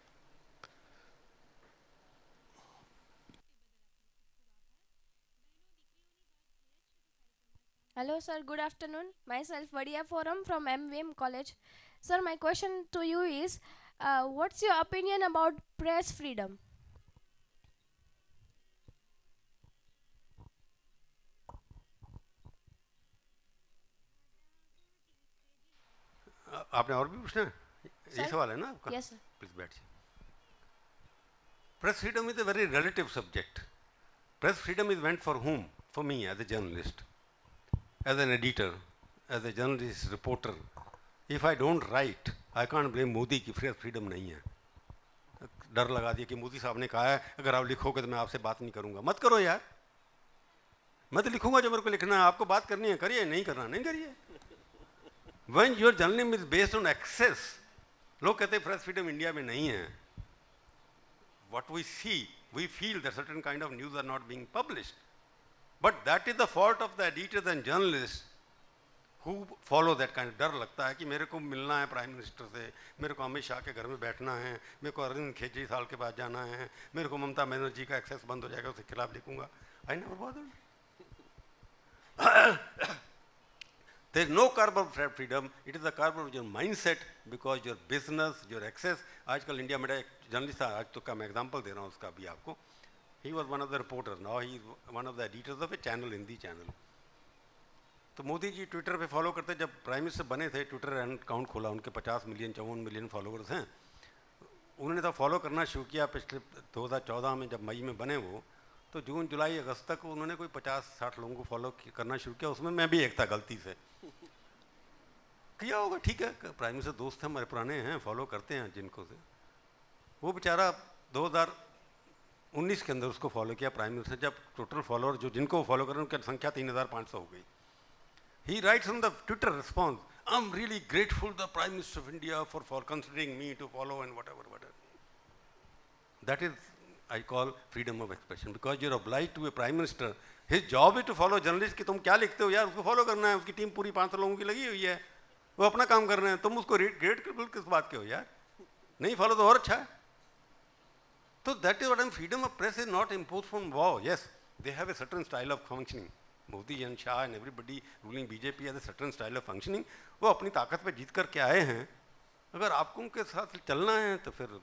[SPEAKER 11] Hello sir, good afternoon. Myself Vadia Forum from MVM College. Sir, my question to you is, what's your opinion about press freedom?
[SPEAKER 3] आपने और भी पूछना है? यही सवाल है ना आपका?
[SPEAKER 11] Yes sir.
[SPEAKER 3] प्लीज बैठिए. Press freedom is a very relative subject. Press freedom is meant for whom? For me as a journalist, as an editor, as a journalist, reporter. If I don't write, I can't blame Modi की press freedom नहीं है. डर लगा दिया कि मोदी साहब ने कहा है अगर आप लिखोगे तो मैं आपसे बात नहीं करूंगा. मत करो यार, मैं तो लिखूंगा जो मेरे को लिखना है. आपको बात करनी है करिए, नहीं करना नहीं करिए. When your journalism is based on access, लोग कहते हैं press freedom इंडिया में नहीं है. What we see, we feel that certain kind of news are not being published. But that is the fault of the editors and journalists who follow that kind of. डर लगता है कि मेरे को मिलना है प्राइम मिनिस्टर से, मेरे को अमित शाह के घर में बैठना है, मेरे को अरविंद केजरीवाल के पास जाना है, मेरे को ममता बनर्जी का एक्सेस बंद हो जाएगा, उसके खिलाफ लिखूंगा. I never bothered. There is no curb of freedom. It is the curb of your mindset, because your business, your access. आजकल इंडिया में एक जर्नलिस्ट था, आज तो का मैं एग्जांपल दे रहा हूँ उसका भी आपको. He was one of the reporters. Now he is one of the editors of a channel, Hindi channel. तो मोदी जी ट्विटर पे फॉलो करते, जब प्राइम मिनिस्टर बने थे, ट्विटर अकाउंट खोला, उनके 50 मिलियन 54 मिलियन फॉलोअर्स हैं. उन्होंने तो फॉलो करना शुरू किया पिछले 2014 में, जब मई में बने वो, तो जून जुलाई अगस्त तक उन्होंने कोई 50-60 लोगों को फॉलो करना शुरू किया, उसमें मैं भी एक था गलती से किया होगा, ठीक है, प्राइम मिनिस्टर दोस्त हैं हमारे पुराने हैं, फॉलो करते हैं जिनको से। वो बेचारा 2019 के अंदर उसको फॉलो किया प्राइम मिनिस्टर, जब टोटल फॉलोअर जो जिनको फॉलो कर रहे हैं उनकी संख्या 3500 हो गई। He writes on the Twitter response, I am really grateful the prime minister of India for considering me to follow and whatever. That is I call freedom of expression, because you're obliged to a prime minister. His job is to follow journalists कि तुम क्या लिखते हो यार, उसको follow करना है, उसकी टीम पूरी 500 लोगों की लगी हुई है, वो अपना काम कर रहे हैं, तुम उसको ग्रेट किस बात के हो यार, नहीं फॉलो तो और अच्छा है। तो that is what I, freedom of press is not impose from Waugh. Yes, they have a certain style of functioning, Modi and Shah and everybody ruling BJP has a certain style of functioning. वो अपनी ताकत पे जीत करके आए हैं, अगर आपको उनके साथ चलना है तो फिर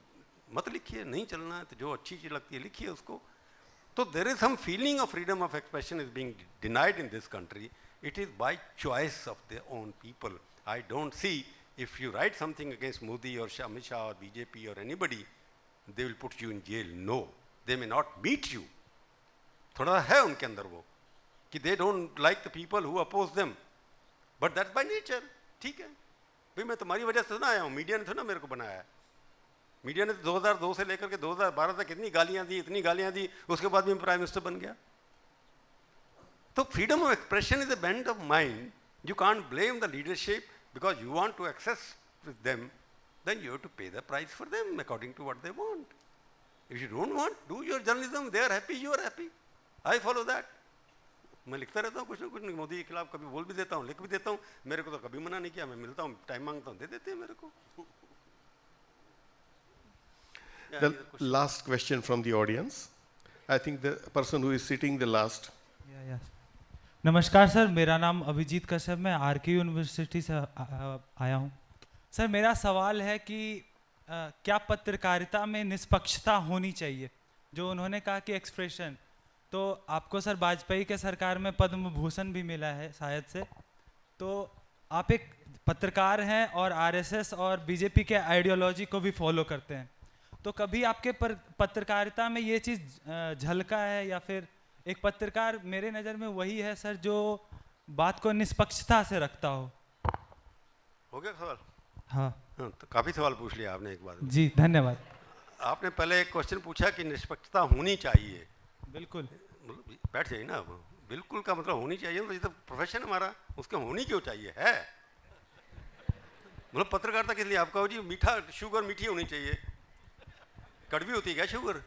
[SPEAKER 3] मत लिखिए, नहीं चलना है तो जो अच्छी चीज़ लगती है लिखिए उसको। तो there is some feeling of freedom of expression is being denied in this country, it is by choice of their own people. I don't see if you write something against Modi और अमित शाह और बीजेपी और anybody, they will put you in jail. No, they may not meet you, थोड़ा है उनके अंदर वो कि they don't like the people who oppose them, but that's by nature. ठीक है भाई, मैं तुम्हारी वजह से ना आया हूँ, मीडिया ने तो ना मेरे को बनाया है। मीडिया ने 2002 से लेकर के 2012 तक कितनी गालियां दी, इतनी गालियां दी, उसके बाद भी मैं प्राइम मिनिस्टर बन गया। तो freedom of expression is a bend of mind, you can't blame the leadership because you want to access with them, then you have to pay the price for them according to what they want. If you don't want, do your journalism, they are happy, you are happy, I follow that. मैं लिखता रहता हूँ कुछ ना कुछ, मोदी के खिलाफ कभी बोल भी देता हूँ, लिख भी देता हूँ, मेरे को तो कभी मना नहीं किया, मैं मिलता हूँ, टाइम मांगता हूँ, दे देते हैं मेरे को।
[SPEAKER 2] The last question from the audience. I think the person who is sitting the last.
[SPEAKER 12] नमस्कार सर, मेरा नाम अभिजीत कश्यप, मैं आरके यूनिवर्सिटी से आया हूँ। सर मेरा सवाल है कि क्या पत्रकारिता में निष्पक्षता होनी चाहिए? जो उन्होंने कहा कि एक्सप्रेशन, तो आपको सर वाजपेयी के सरकार में पद्म भूषण भी मिला है शायद से, तो आप एक पत्रकार हैं और आरएसएस और बीजेपी के आइडियोलॉजी को भी फॉलो करते हैं, तो कभी आपके पत्रकारिता में ये चीज़ झलका है, या फिर एक पत्रकार मेरे नज़र में वही है सर जो बात को निष्पक्षता से रखता हो?
[SPEAKER 3] हो गया सवाल?
[SPEAKER 12] हाँ
[SPEAKER 3] तो काफ़ी सवाल पूछ लिया आपने एक बार।
[SPEAKER 12] जी धन्यवाद।
[SPEAKER 3] आपने पहले एक क्वेश्चन पूछा कि निष्पक्षता होनी चाहिए।
[SPEAKER 12] बिल्कुल,
[SPEAKER 3] बैठ जाइए ना, बिल्कुल का मतलब होनी चाहिए, तो ये तो प्रोफेशन हमारा, उसके होनी क्यों चाहिए है, मतलब पत्रकारिता के लिए आपका हो जी मीठा, शुगर मीठी होनी चाहिए, कड़वी होती है क्या शुगर?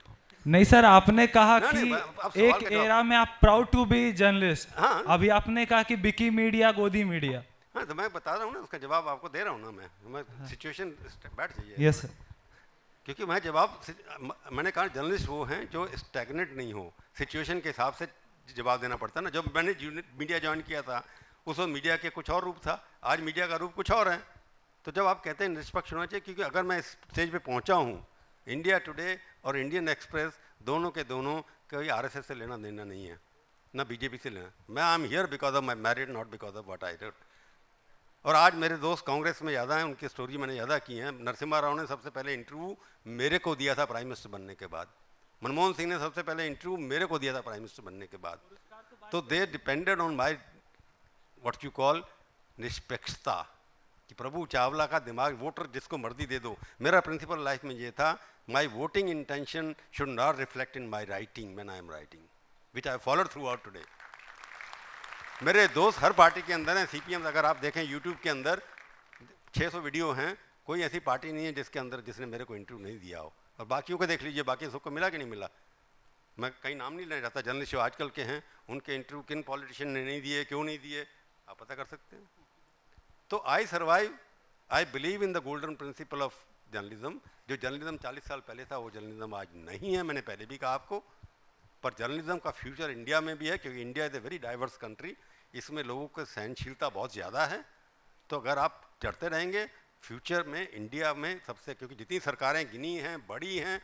[SPEAKER 12] नहीं सर, आपने कहा
[SPEAKER 3] ना,
[SPEAKER 12] कि
[SPEAKER 3] नहीं,
[SPEAKER 12] एक एरा में आप प्राउड टू बी जर्नलिस्ट,
[SPEAKER 3] हाँ।
[SPEAKER 12] अभी आपने कहा कि बिकी मीडिया, गोदी मीडिया।
[SPEAKER 3] हाँ, तो मैं बता रहा हूँ ना, उसका जवाब आपको दे रहा हूँ ना मैं सिचुएशन बैठ जाइए।
[SPEAKER 12] Yes sir.
[SPEAKER 3] क्योंकि मैं जवाब, मैंने कहा जर्नलिस्ट वो हैं जो स्टैग्नेट नहीं हो, सिचुएशन के हिसाब से जवाब देना पड़ता है ना। जब मैंने मीडिया ज्वाइन किया था उस वक्त मीडिया के कुछ और रूप था, आज मीडिया का रूप कुछ और है। तो जब आप कहते हैं निष्पक्ष होना चाहिए, क्योंकि अगर मैं इस स्टेज पे पहुंचा हूं, इंडिया टुडे और इंडियन एक्सप्रेस दोनों के दोनों कोई आरएसएस से लेना देना नहीं है, ना बीजेपी से लेना। मैं I am here because of my married, not because of what I did. और आज मेरे दोस्त कांग्रेस में ज़्यादा हैं, उनकी स्टोरी मैंने ज़्यादा की है। नरसिम्हा राव ने सबसे पहले इंटरव्यू मेरे को दिया था प्राइम मिनिस्टर बनने के बाद, मनमोहन सिंह ने सबसे पहले इंटरव्यू मेरे को दिया था प्राइम मिनिस्टर बनने के बाद। तो they depended on my what you call निष्पक्षता, कि प्रभु चावला का दिमाग, वोटर जिसको मर्जी दे दो। मेरा प्रिंसिपल लाइफ में ये था, my voting intention should not reflect in my writing when I am writing, which I followed throughout today. मेरे दोस्त हर पार्टी के अंदर हैं, सीपीएम अगर आप देखें यूट्यूब के अंदर 600 वीडियो हैं, कोई ऐसी पार्टी नहीं है जिसके अंदर जिसने मेरे को इंटरव्यू नहीं दिया हो। और बाकियों को देख लीजिए, बाकी सबको मिला कि नहीं मिला। मैं कहीं नाम नहीं लेना चाहता, जर्नलिस्ट जो आजकल के हैं उनके इंटरव्यू किन पॉलिटिशियन ने नहीं दिए, क्यों नहीं दिए, आप पता कर सकते हैं। तो I survive, I believe in the golden principle of journalism. जो जर्नलिज्म 40 साल पहले था वो जर्नलिज्म आज नहीं है, मैंने पहले भी कहा आपको। पर जर्नलिज्म का फ्यूचर इंडिया में भी है, क्योंकि India is a very diverse country, इसमें लोगों की सहनशीलता बहुत ज़्यादा है। तो अगर आप चढ़ते रहेंगे फ्यूचर में इंडिया में सबसे, क्योंकि जितनी सरकारें गिनी हैं, बड़ी हैं,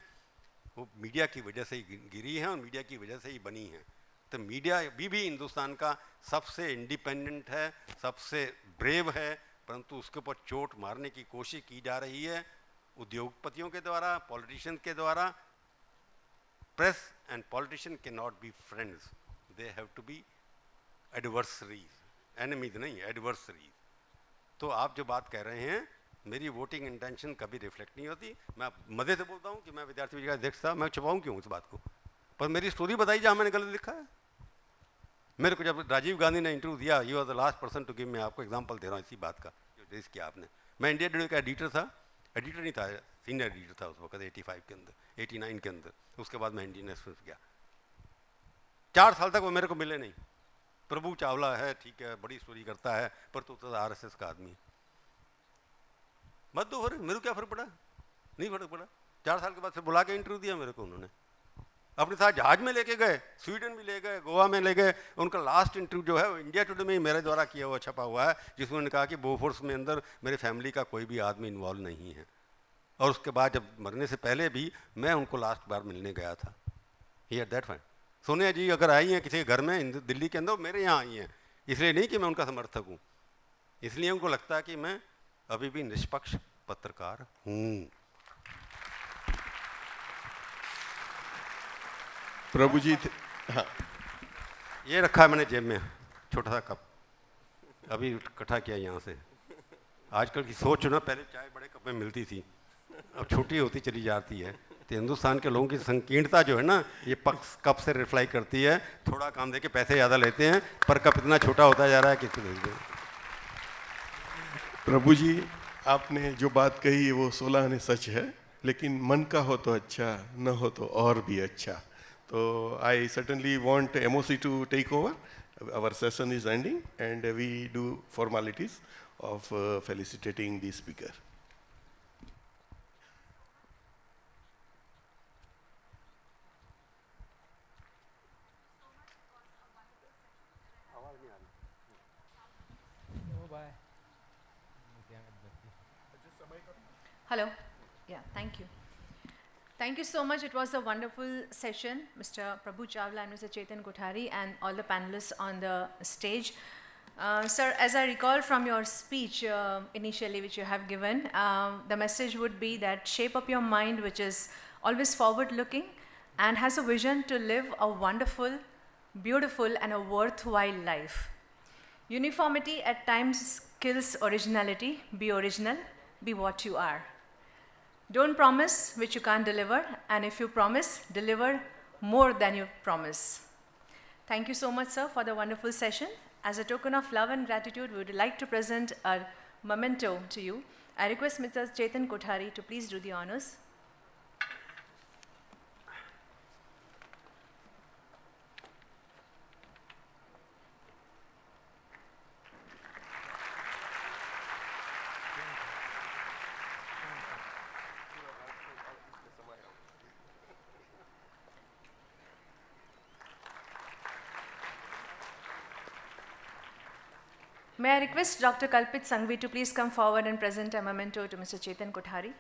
[SPEAKER 3] वो मीडिया की वजह से ही गिरी हैं और मीडिया की वजह से ही बनी हैं। तो मीडिया भी हिंदुस्तान का सबसे इंडिपेंडेंट है, सबसे ब्रेव है, परंतु उसके ऊपर चोट मारने की कोशिश की जा रही है। उद्योगपतियों के द्वारा, पॉलिटिशियन के द्वारा। Press and politician can not be friends, they have to be adversaries, enemies नहीं, एडवर्सरीज। तो आप जो बात कह रहे हैं, मेरी वोटिंग इंटेंशन कभी रिफ्लेक्ट नहीं होती। मैं मज़े से बोलता हूँ कि मैं विद्यार्थी विभाग का अध्यक्ष था, मैं छुपाऊँ क्यों इस बात को? पर मेरी स्टोरी बताई जहाँ मैंने गलत लिखा है। मेरे को जब राजीव गांधी ने इंटरव्यू दिया, you are the last person to give, मैं आपको एग्जांपल दे रहा हूँ इसी बात का जो रेस किया आपने। मैं इंडिया टुडे का एडिटर था, एडिटर नहीं था, सीनियर एडिटर था उस वक्त 85 के अंदर, 89 के अंदर। उसके बाद मैं इंडियन एक्सप्रेस गया। 4 साल तक वो मेरे को मिले नहीं। प्रभु चावला है, ठीक है, बड़ी स्टोरी करता है, पर तो RSS का आदमी है। मत दो फर्क, मेरे को क्या फर्क पड़ा? नहीं फर्क पड़ा। 4 साल के बाद फिर बुला के इंटरव्यू दिया मेरे को उन्होंने, अपने साथ जहाज में लेके गए, स्वीडन भी ले गए, गोवा में ले गए। उनका लास्ट इंटरव्यू जो है वो इंडिया टुडे में ही मेरे द्वारा किया हुआ छपा हुआ है, जिसमें उन्होंने कहा कि बोफोर्स में अंदर मेरे फैमिली का कोई भी आदमी इन्वॉल्व नहीं है। और उसके बाद जब मरने से पहले भी मैं उनको लास्ट बार मिलने गया था। Hear that fine. Sonia ji अगर आई हैं किसी के घर में दिल्ली के अंदर, मेरे यहाँ आई हैं, इसलिए नहीं कि मैं उनका समर्थक हूँ, इसलिए उनको लगता है कि मैं अभी भी निष्पक्ष पत्रकार हूँ।
[SPEAKER 2] प्रभु जी हाँ,
[SPEAKER 3] ये रखा है मैंने जेब में, छोटा सा कप, अभी इकट्ठा किया यहाँ से। आजकल की सोच ना, पहले चाय बड़े कप में मिलती थी, अब छोटी होती चली जाती है। तो हिंदुस्तान के लोगों की संकीर्णता जो है ना, ये कप से रिफ्लाई करती है। थोड़ा काम दे के पैसे ज़्यादा लेते हैं, पर कप इतना छोटा होता जा रहा है किसी भेज दें।
[SPEAKER 2] प्रभु जी आपने जो बात कही वो 16 आने सच है, लेकिन मन का हो तो अच्छा, न हो तो और भी अच्छा। So I certainly want MOC to take over. Our session is ending and we do formalities of felicitating the speaker.
[SPEAKER 1] Hello. Yeah, thank you. Thank you so much. It was a wonderful session, Mr. Prabhu Chawla and Mr. Chetan Kothari and all the panelists on the stage. Sir, as I recall from your speech initially which you have given, the message would be that shape up your mind, which is always forward-looking and has a vision to live a wonderful, beautiful and a worthwhile life. Uniformity at times kills originality. Be original, be what you are. Don't promise which you can't deliver, and if you promise, deliver more than you promise. Thank you so much, sir, for the wonderful session. As a token of love and gratitude, we would like to present a memento to you. I request Mr. Chetan Kothari to please do the honors. May I request Dr. Kalpit Sanghvi to please come forward and present a memento to Mr. Chetan Kothari.